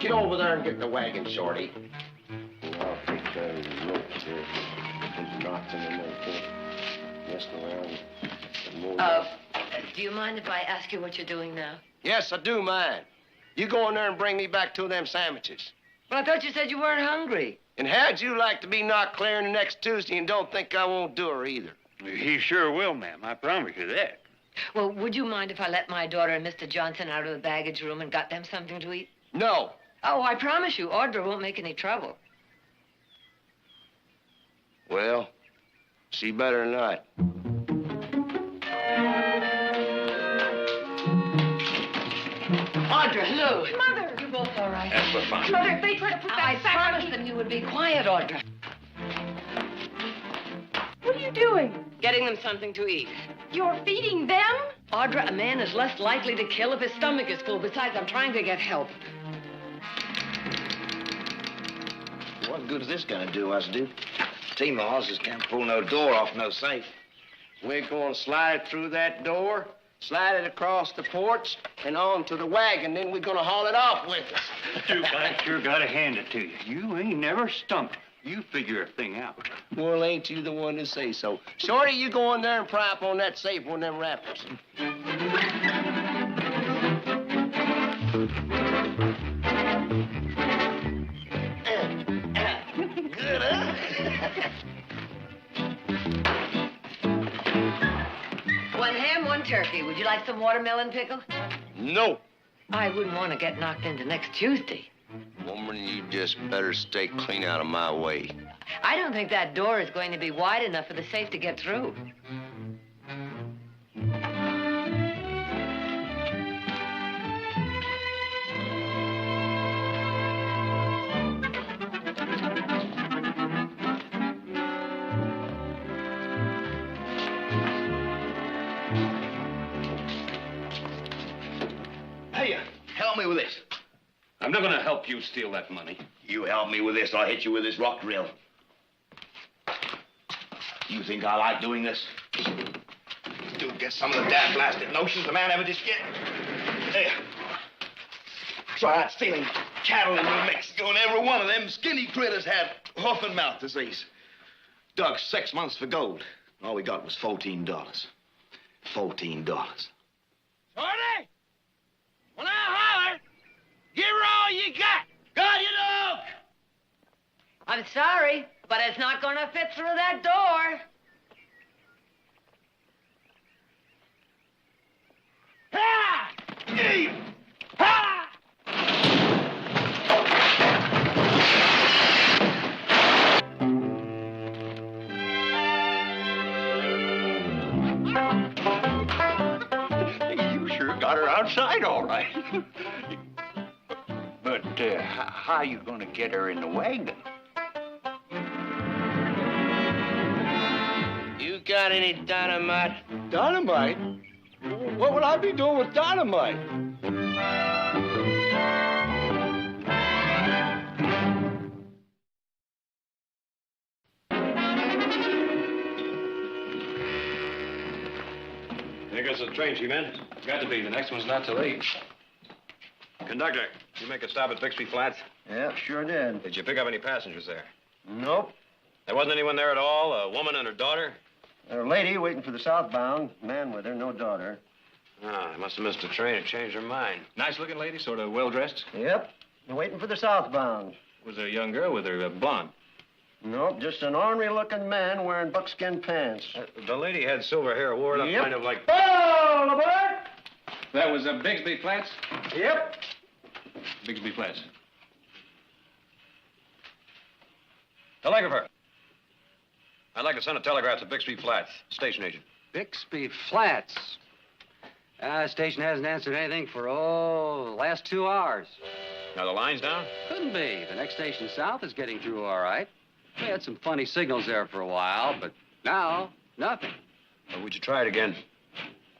Get over there and get the wagon, Shorty. I'll take those ropes there. Those knots in them there, messing around. Do you mind if I ask you what you're doing now? Yes, I do mind. You go in there and bring me back 2 of them sandwiches. But I thought you said you weren't hungry. And how'd you like to be knocked clear in the next Tuesday and don't think I won't do her either? He sure will, ma'am. I promise you that. Well, would you mind if I let my daughter and Mr. Johnson out of the baggage room and got them something to eat? No. Oh, I promise you, Audra won't make any trouble. Well, she better not. Audra, hello. Mother! You both all right? Yes, we're fine. Mother, if they try to put that I sack promised them you would be quiet, Audra. What are you doing? Getting them something to eat. You're feeding them? Audra, a man is less likely to kill if his stomach is full. Besides, I'm trying to get help. What good is this gonna do us, Duke? Team of horses can't pull no door off no safe. We're gonna slide it through that door, slide it across the porch, and on to the wagon. Then we're gonna haul it off with us. Duke, I sure gotta hand it to you. You ain't never stumped. You figure a thing out. Well, ain't you the one to say so? Shorty, you go in there and pry up on that safe with them rafters. Good, huh? One ham, one turkey. Would you like some watermelon pickle? No. I wouldn't want to get knocked into next Tuesday. Woman, you just better stay clean out of my way. I don't think that door is going to be wide enough for the safe to get through. Hey, help me with this. I'm not gonna help you steal that money. You help me with this, or I'll hit you with this rock drill. You think I like doing this? Dude, get some of the damn blasted notions the man ever did get. Hey, try out stealing cattle in New Mexico, and every one of them skinny critters had hoof and mouth disease. Dug 6 months for gold. All we got was $14. $14. Shorty! When I holler, give her all you got. Got you, dog? I'm sorry, but it's not going to fit through that door. Ha! Ha! You sure got her outside all right. But how you gonna get her in the wagon? You got any dynamite? Dynamite? What would I be doing with dynamite? There goes the train, G-Man. Got to be. The next one's not till 8. Conductor, you make a stop at Bixby Flats? Yeah, sure did. Did you pick up any passengers there? Nope. There wasn't anyone there at all? A woman and her daughter? There's a lady waiting for the southbound. Man with her, no daughter. Ah, they must have missed the train and changed their mind. Nice-looking lady, sort of well-dressed. Yep. They're waiting for the southbound. Was there a young girl with her, blonde? Nope, just an ornery-looking man wearing buckskin pants. The lady had silver hair, wore it up Yep. kind of like... Oh, aboard! That was Bixby Flats? Yep. Bixby Flats. Telegrapher. I'd like to send a telegraph to Bixby Flats. Station agent. Bixby Flats. The station hasn't answered anything for, the last 2 hours. Now the line's down? Couldn't be. The next station south is getting through all right. We had some funny signals there for a while, but now, nothing. Well, would you try it again?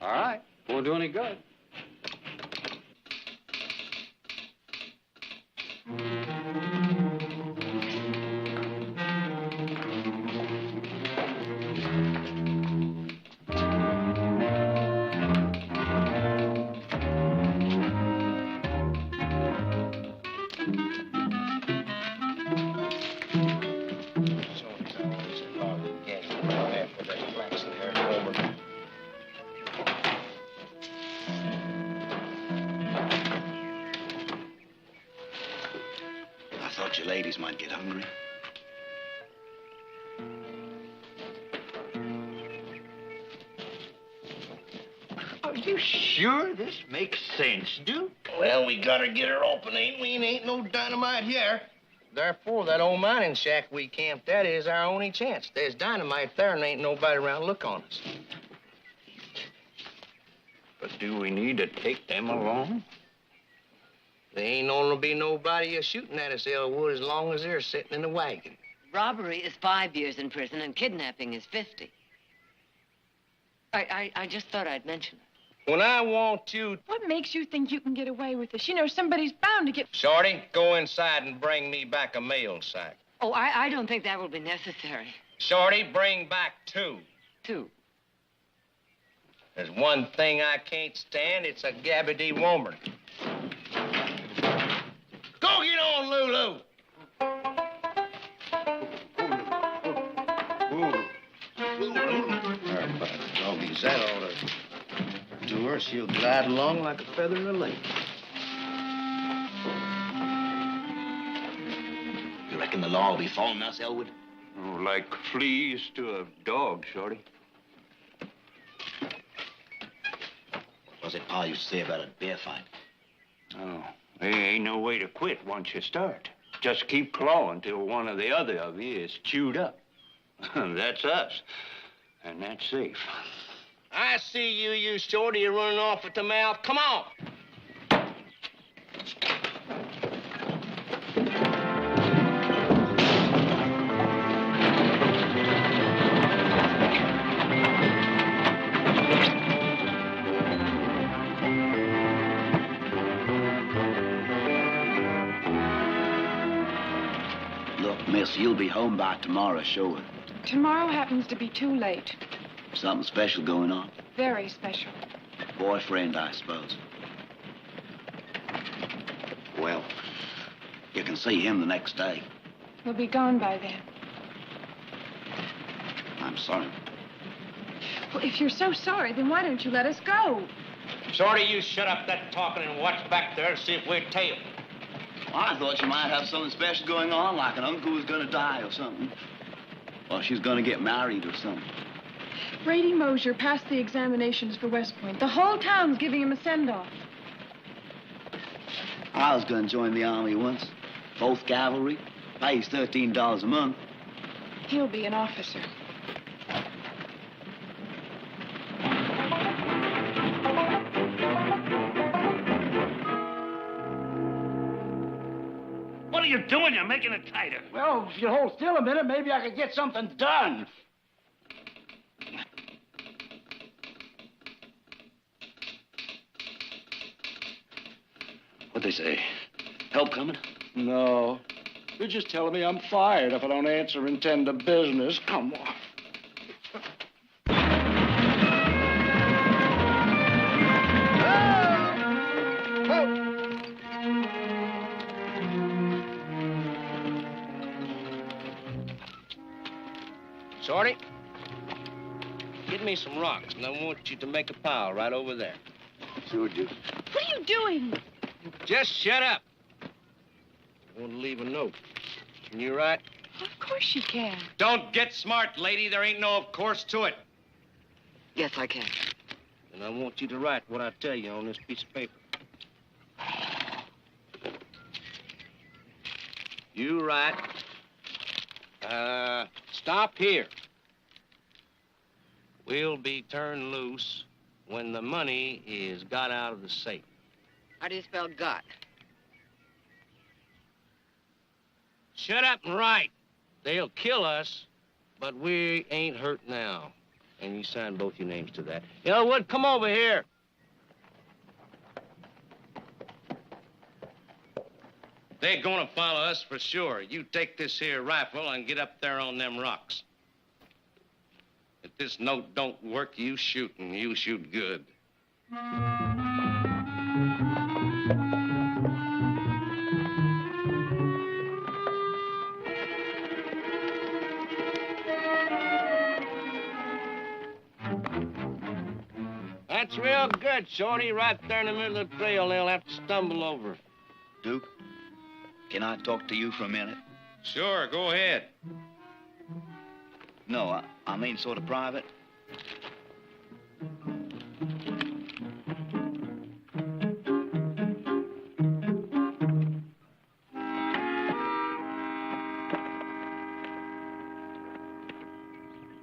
All right. Won't do any good. I thought you ladies might get hungry. Are you sure this makes sense, Duke? Well, we gotta get her open, ain't we? And ain't no dynamite here. Therefore, that old mining shack we camped at is our only chance. There's dynamite there and ain't nobody around to look on us. But do we need to take them along? There ain't gonna be nobody shooting at us, Elwood, as long as they're sitting in the wagon. Robbery is 5 years in prison and kidnapping is 50. I just thought I'd mention it. When I want you... What makes you think you can get away with this? You know, somebody's bound to get... Shorty, go inside and bring me back a mail sack. Oh, I don't think that will be necessary. Shorty, bring back 2. 2. There's one thing I can't stand. It's a gabbity woman. Go get on, Lulu. Doggies, that ought to do her. She'll glide along like a feather in a lake. You reckon the law will be following us, Elwood? Oh, like fleas to a dog, Shorty. What was it Pa used to say about a bear fight? Oh, there ain't no way to quit once you start. Just keep clawing till one or the other of you is chewed up. That's us, and that's safe. I see you, you shorty. You're running off at the mouth. Come on. Look, miss, you'll be home by tomorrow, sure. Tomorrow happens to be too late. Something special going on? Very special. Boyfriend, I suppose. Well, you can see him the next day. He'll be gone by then. I'm sorry. Well, if you're so sorry, then why don't you let us go? Shorty, you shut up that talking and watch back there and see if we're tailed. Well, I thought you might have something special going on, like an uncle was gonna die or something. Or she's gonna get married or something. Brady Mosier passed the examinations for West Point. The whole town's giving him a send-off. I was gonna join the army once. Both cavalry. Pays $13 a month. He'll be an officer. What are you doing? You're making it tighter. Well, if you hold still a minute, maybe I could get something done. What'd they say? Help coming? No. You're just telling me I'm fired if I don't answer and tend to business. Come on. Shorty, get me some rocks, and I want you to make a pile right over there. Sure, Duke. What are you doing? Just shut up. I want to leave a note. Can you write? Of course you can. Don't get smart, lady. There ain't no of course to it. Yes, I can. And I want you to write what I tell you on this piece of paper. You write, stop here. We'll be turned loose when the money is got out of the safe. How do you spell got? Shut up and write. They'll kill us, but we ain't hurt now. And you sign both your names to that. Elwood, come over here. They're gonna follow us for sure. You take this here rifle and get up there on them rocks. If this note don't work, you shoot, and you shoot good. That's real good, Shorty. Right there in the middle of the trail, they'll have to stumble over. Duke, can I talk to you for a minute? Sure, go ahead. No, I mean sort of private.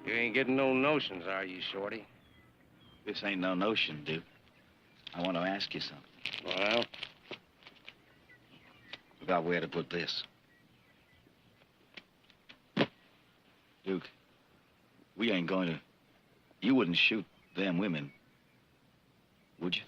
You ain't getting no notions, are you, Shorty? This ain't no notion, Duke. I want to ask you something. Well? About where to put this. Duke, we ain't going to... You wouldn't shoot them women, would you?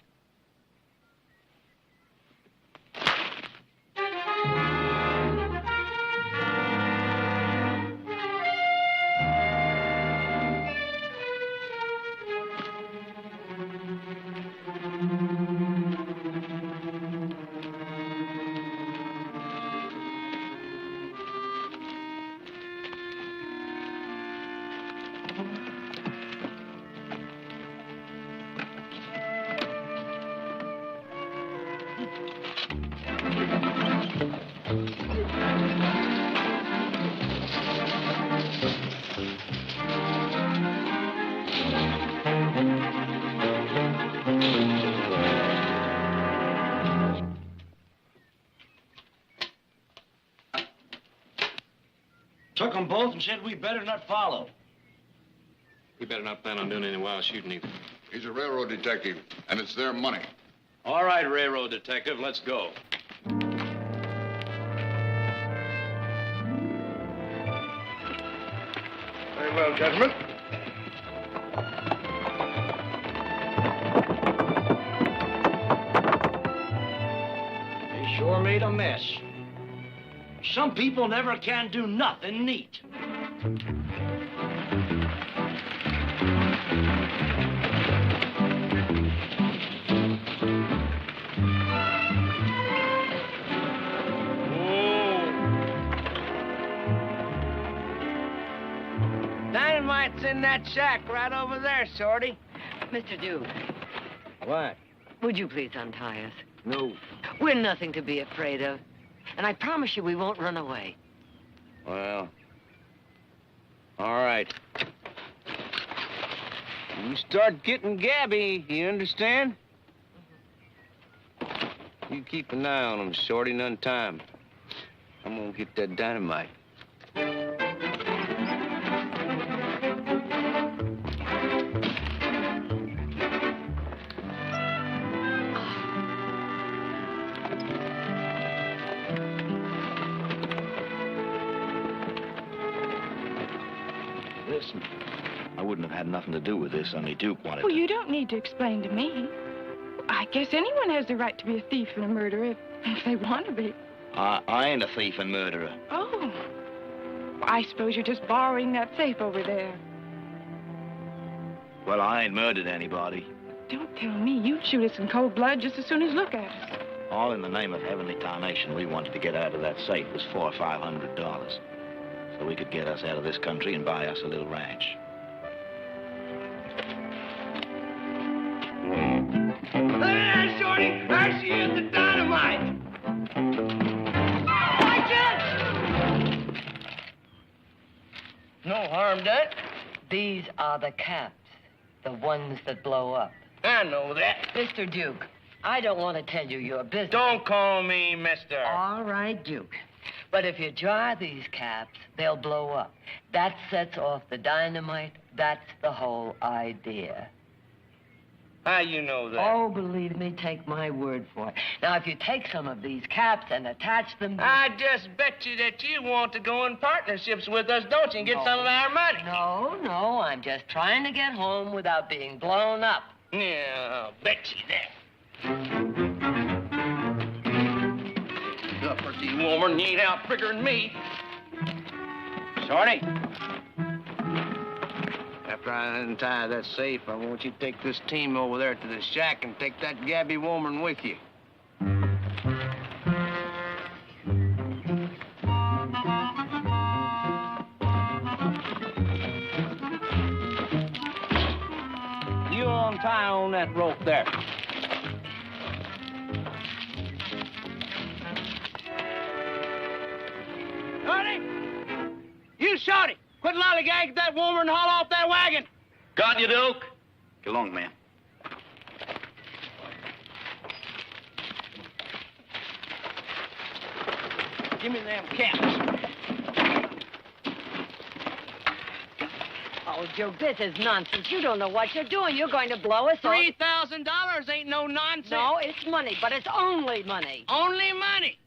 Took them both and said we better not follow. We better not plan on doing any wild shooting either. He's a railroad detective, and it's their money. All right, railroad detective, let's go. Very well, gentlemen. They sure made a mess. Some people never can do nothing neat. Dynamite's in that shack right over there, Shorty. Mr. Duke, What? would you please untie us? No. We're nothing to be afraid of. And I promise you we won't run away. Well, all right. You start getting gabby, you understand? You keep an eye on them, Shorty, none time. I'm gonna get that dynamite. Listen, I wouldn't have had nothing to do with this, only Duke wanted Well, to. you don't need to explain to me. I guess anyone has the right to be a thief and a murderer if they want to be. I ain't a thief and murderer. Oh. I suppose you're just borrowing that safe over there. Well, I ain't murdered anybody. Don't tell me you'd shoot us in cold blood just as soon as look at us. All in the name of heavenly tarnation. We wanted to get out of that safe was $400 or $500. So we could get us out of this country and buy us a little ranch. There, Shorty! There she is, the dynamite! No harm done. These are the caps, the ones that blow up. I know that. Mr. Duke, I don't want to tell you your business. Don't call me mister. All right, Duke. But if you jar these caps, they'll blow up. That sets off the dynamite. That's the whole idea. How you know that? Oh, believe me, take my word for it. Now, if you take some of these caps and attach them to... I just bet you that you want to go in partnerships with us, don't you, and get some of our money? No, I'm just trying to get home without being blown up. Yeah, I'll bet you that. Uppity woman, you ain't out bigger than me. Shorty. After I untie that safe, I want you to take this team over there to the shack and take that Gabby woman with you. You untie on that rope there. Shorty! You, Shorty! Quit lollygagging that woman and haul off that wagon! Got you, Duke. Get along, man. Give me them caps. Oh, Duke, this is nonsense. You don't know what you're doing. You're going to blow us all. $3,000 ain't no nonsense. No, it's money, but it's only money. Only money?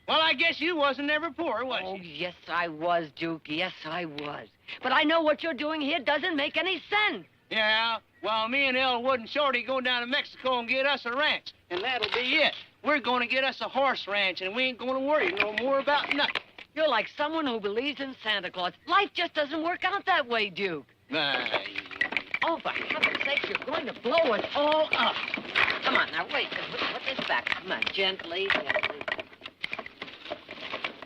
Well, I guess you wasn't ever poor, was Oh, you? yes, I was, Duke. Yes, I was. But I know what you're doing here doesn't make any sense. Yeah, well, me and Elwood and Shorty go down to Mexico and get us a ranch, and that'll be it. We're going to get us a horse ranch, and we ain't going to worry no more about nothing. You're like someone who believes in Santa Claus. Life just doesn't work out that way, Duke. Oh, for heaven's sake, you're going to blow us all up. Come on, now, wait. Put this back. Come on, gently, gently.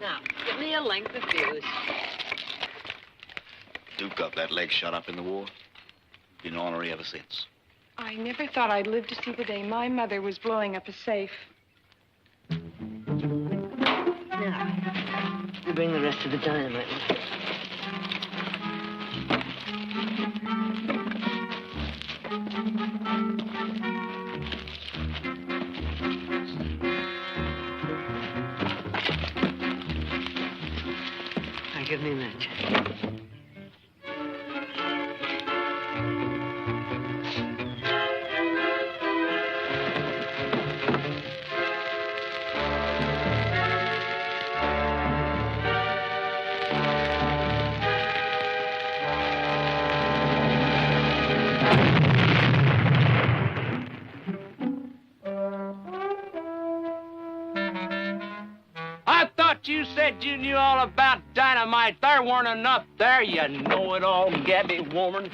Now, give me a length of fuse. Duke got that leg shot up in the war. Been ornery ever since. I never thought I'd live to see the day my mother was blowing up a safe. Now, you bring the rest of the dynamite. Here, give me a match. You said you knew all about dynamite. There weren't enough there, you know-it-all, Gabby woman.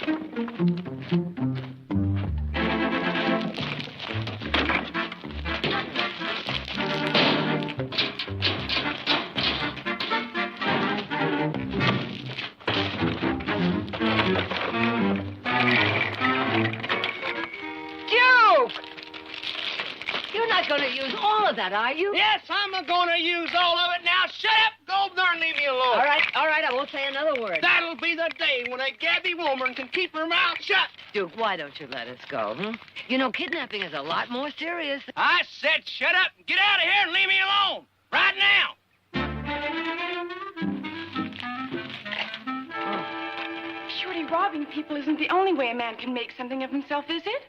Going to use all of that, are you? Yes, I'm going to use all of it. Now, shut up, go over there and leave me alone. All right, I won't say another word. That'll be the day when a Gabby woman can keep her mouth shut. Duke, why don't you let us go, You know, kidnapping is a lot more serious. I said shut up and get out of here and leave me alone. Right now. Shorty, robbing people isn't the only way a man can make something of himself, is it?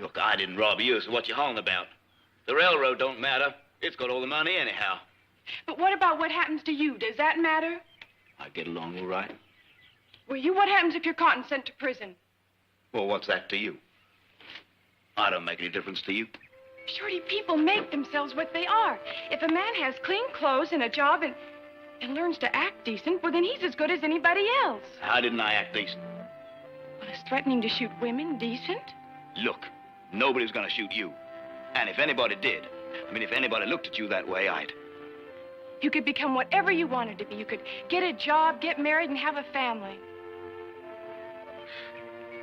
Look, I didn't rob you, so what you hauling about? The railroad don't matter. It's got all the money anyhow. But what about what happens to you? Does that matter? I get along all right. Well, what happens if you're caught and sent to prison? Well, what's that to you? I don't make any difference to you. Shorty, people make themselves what they are. If a man has clean clothes and a job and learns to act decent, well, then he's as good as anybody else. How didn't I act decent? Well, is threatening to shoot women decent? Look, nobody's gonna shoot you. And if anybody did, if anybody looked at you that way, I'd... You could become whatever you wanted to be. You could get a job, get married, and have a family.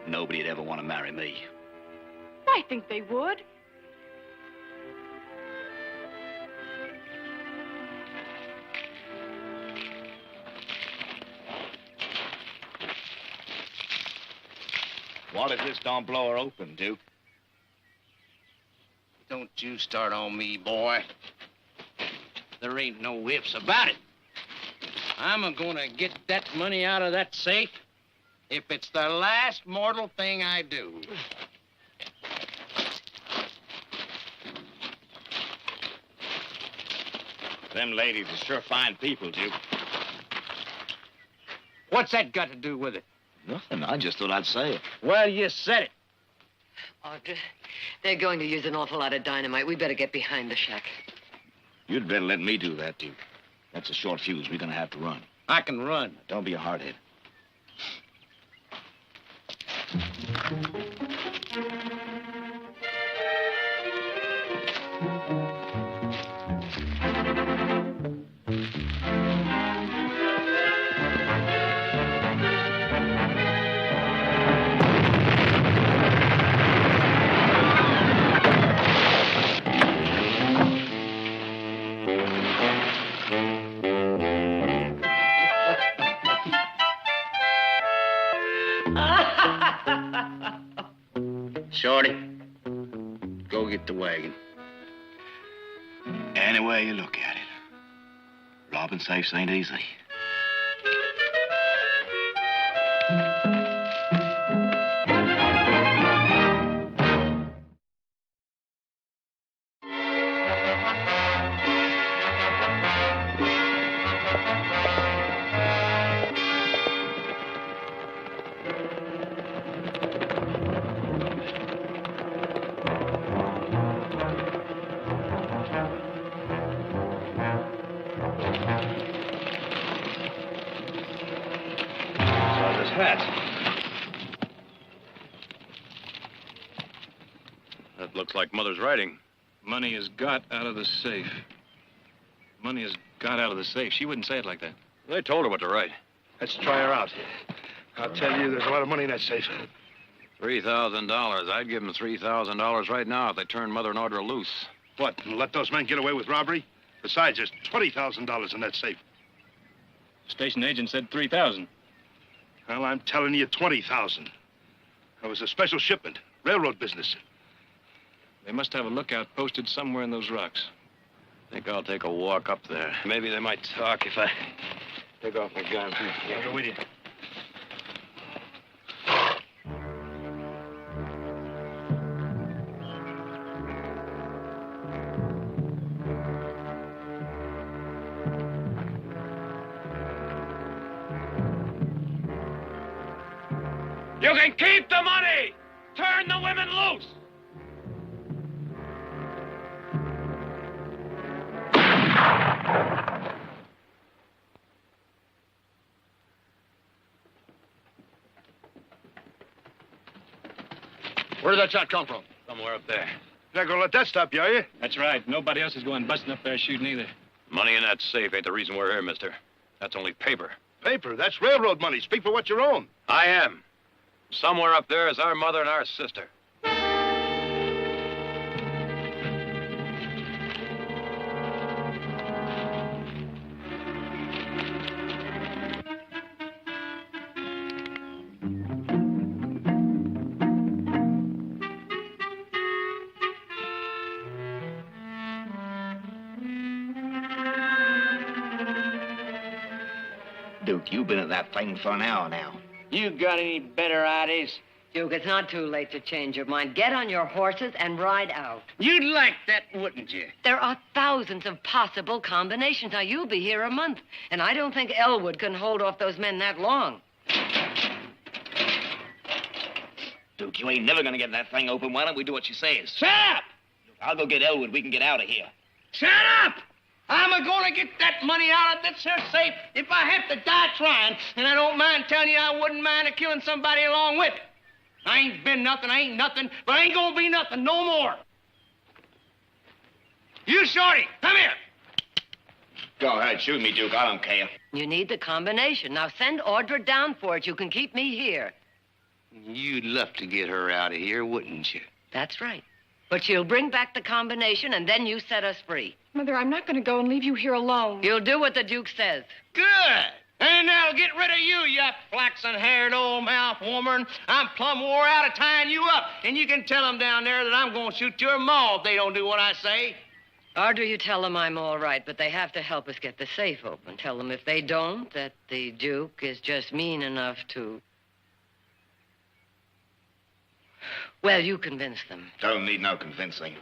Nobody'd ever want to marry me. I think they would. What if this don't blow her open, Duke? Don't you start on me, boy. There ain't no ifs about it. I'm gonna get that money out of that safe if it's the last mortal thing I do. Them ladies are sure fine people, Duke. What's that got to do with it? Nothing. I just thought I'd say it. Well, you said it. Oh, they're going to use an awful lot of dynamite. We better get behind the shack. You'd better let me do that, Duke. That's a short fuse. We're gonna have to run. I can run. Don't be a hardhead. Shorty, go get the wagon. Any way you look at it, robbing safes ain't easy. That looks like Mother's writing. Money is got out of the safe. Money is got out of the safe. She wouldn't say it like that. They told her what to write. Let's try her out. I'll tell you, there's a lot of money in that safe. $3,000. I'd give them $3,000 right now if they turn Mother and Audra loose. What, and let those men get away with robbery? Besides, there's $20,000 in that safe. Station agent said 3,000. Well, I'm telling you, 20,000. That was a special shipment, railroad business. They must have a lookout posted somewhere in those rocks. I think I'll take a walk up there. Maybe they might talk if I Take off my gun. I'll go with you. You can keep the money! Turn the women loose! Where did that shot come from? Somewhere up there. You're not gonna let that stop you, are you? That's right. Nobody else is going busting up there shooting either. Money in that safe ain't the reason we're here, mister. That's only paper. Paper? That's railroad money. Speak for what you own. I am. Somewhere up there is our mother and our sister. Duke, you've been at that thing for an hour now. You got any better ideas? Duke, it's not too late to change your mind. Get on your horses and ride out. You'd like that, wouldn't you? There are thousands of possible combinations. Now, you'll be here a month, and I don't think Elwood can hold off those men that long. Duke, you ain't never gonna get that thing open. Why don't we do what she says? Shut up! I'll go get Elwood. We can get out of here. Shut up! I'm going to get that money out of this here safe if I have to die trying. And I don't mind telling you I wouldn't mind killing somebody along with it. I ain't been nothing, I ain't nothing, but I ain't going to be nothing no more. You, Shorty, come here. Go ahead, shoot me, Duke. I don't care. You need the combination. Now, send Audra down for it. You can keep me here. You'd love to get her out of here, wouldn't you? That's right. But she'll bring back the combination, and then you set us free. Mother, I'm not going to go and leave you here alone. You'll do what the Duke says. Good. And that'll get rid of you flaxen-haired old mouth woman. I'm plumb wore out of tying you up. And you can tell them down there that I'm going to shoot your maw if they don't do what I say. Audra, you tell them I'm all right, but they have to help us get the safe open. Tell them if they don't, that the Duke is just mean enough to... Well, you convince them. Don't need no convincing.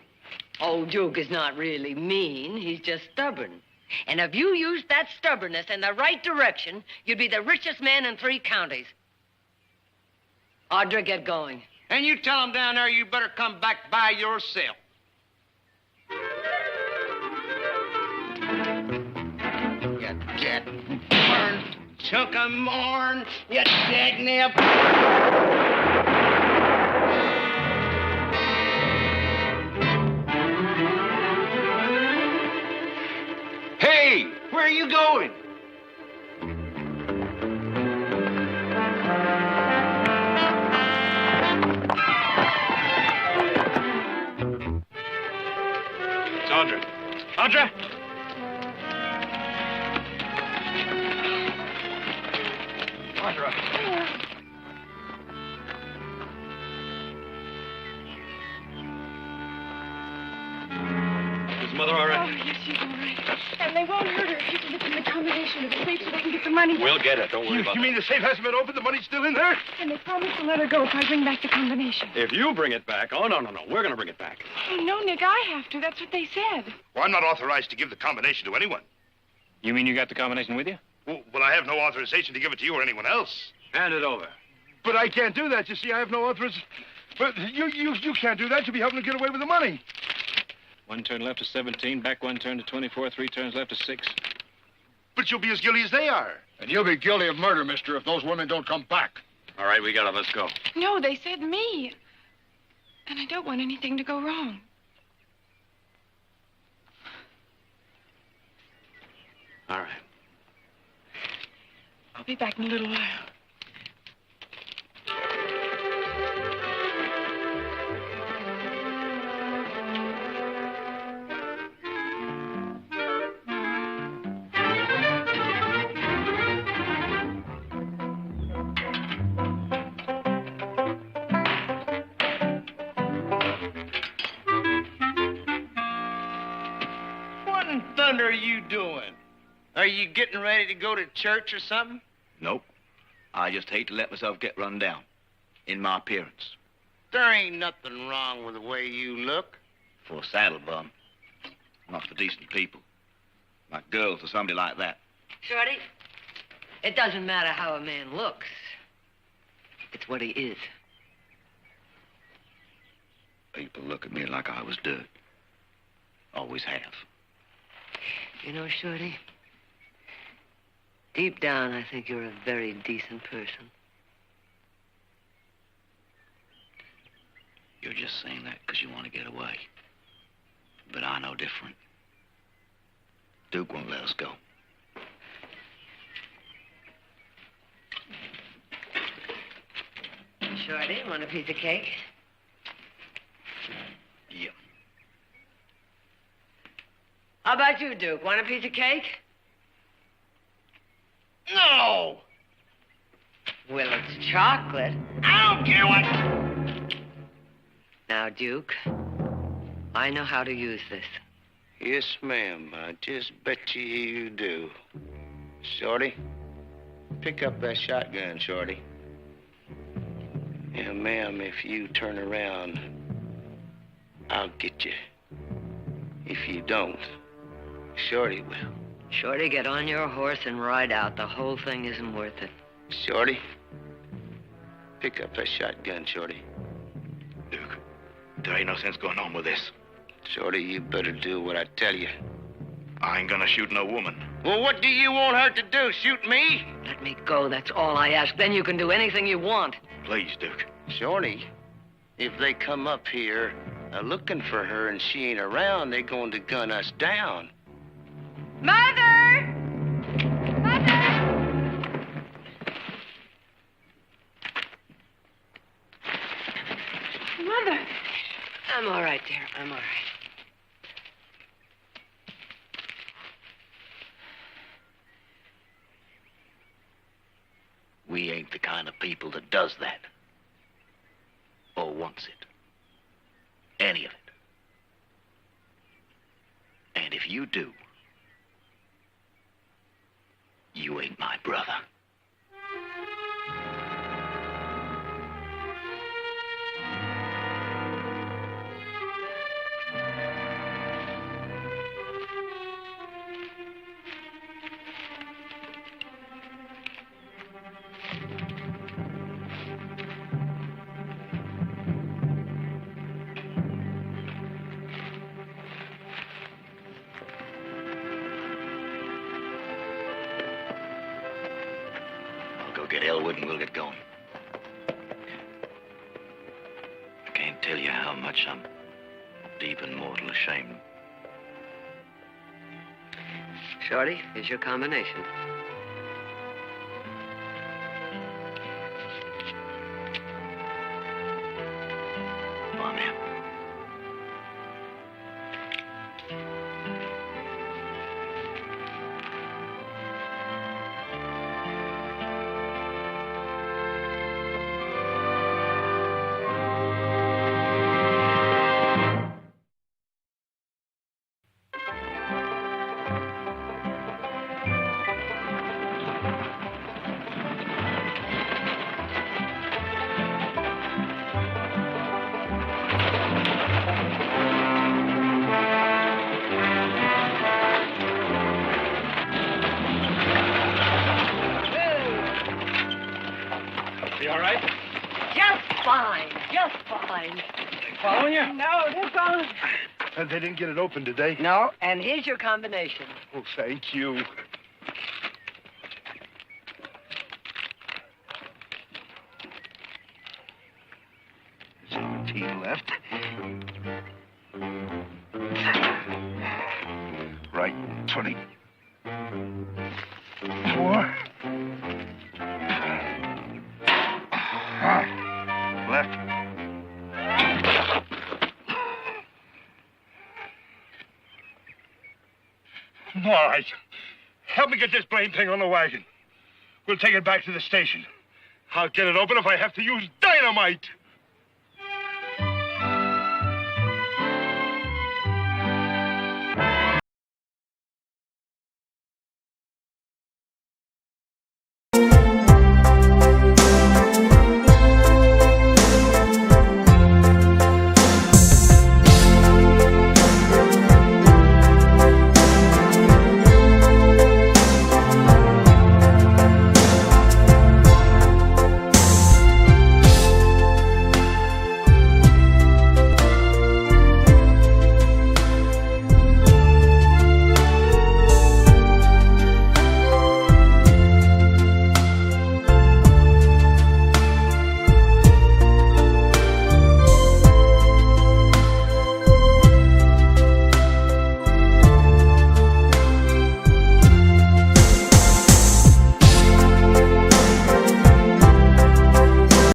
Old Duke is not really mean. He's just stubborn. And if you used that stubbornness in the right direction, you'd be the richest man in 3 counties. Audra, get going. And you tell them down there you better come back by yourself. You dead born chunk of morn, you dagnip. Hey, where are you going? It's Audra. Audra! Audra. Is Mother all right? Oh, yes, she's all right. And they won't hurt her if you can get them the combination of the safe so they can get the money. We'll get it. Don't worry about You mean the safe hasn't been opened? The money's still in there? And they promised to let her go if I bring back the combination. If you bring it back. Oh, no. We're going to bring it back. Oh, no, Nick, I have to. That's what they said. Well, I'm not authorized to give the combination to anyone. You mean you got the combination with you? Well, I have no authorization to give it to you or anyone else. Hand it over. But I can't do that. You see, I have no authorization. But you can't do that. You'll be helping to get away with the money. 1 turn left to 17, back 1 turn to 24, 3 turns left to 6. But you'll be as guilty as they are. And you'll be guilty of murder, mister, if those women don't come back. All right, we got it. Let's go. No, they said me. And I don't want anything to go wrong. All right. I'll be back in a little while. What in thunder are you doing? Are you getting ready to go to church or something? Nope. I just hate to let myself get run down in my appearance. There ain't nothing wrong with the way you look. For a saddle bum. Not for decent people. Like girls or somebody like that. Shorty, it doesn't matter how a man looks. It's what he is. People look at me like I was dirt. Always have. You know, Shorty, deep down, I think you're a very decent person. You're just saying that because you want to get away. But I know different. Duke won't let us go. Shorty, want a piece of cake? Yeah. How about you, Duke? Want a piece of cake? No! Well, it's chocolate. I don't care what... Now, Duke, I know how to use this. Yes, ma'am. I just bet you do. Shorty, pick up that shotgun, Shorty. Yeah, ma'am, if you turn around, I'll get you. If you don't, Shorty will. Shorty, get on your horse and ride out. The whole thing isn't worth it. Shorty, pick up that shotgun, Shorty. Duke, there ain't no sense going on with this. Shorty, you better do what I tell you. I ain't gonna shoot no woman. Well, what do you want her to do? Shoot me? Let me go, that's all I ask. Then you can do anything you want. Please, Duke. Shorty, if they come up here looking for her and she ain't around, they're going to gun us down. Mother! Mother! Mother! I'm all right, dear. I'm all right. We ain't the kind of people that does that. Or wants it. Any of it. And if you do, you ain't my brother. Get Elwood and we'll get going. I can't tell you how much I'm deep and mortal ashamed. Shorty, here's your combination. Come on, man. Following you? No, they're gone. And they didn't get it open, did they? No, and here's your combination. Oh, thank you. $17 left. Right, 20. 4. Left. All right. Help me get this blame thing on the wagon. We'll take it back to the station. I'll get it open if I have to use dynamite.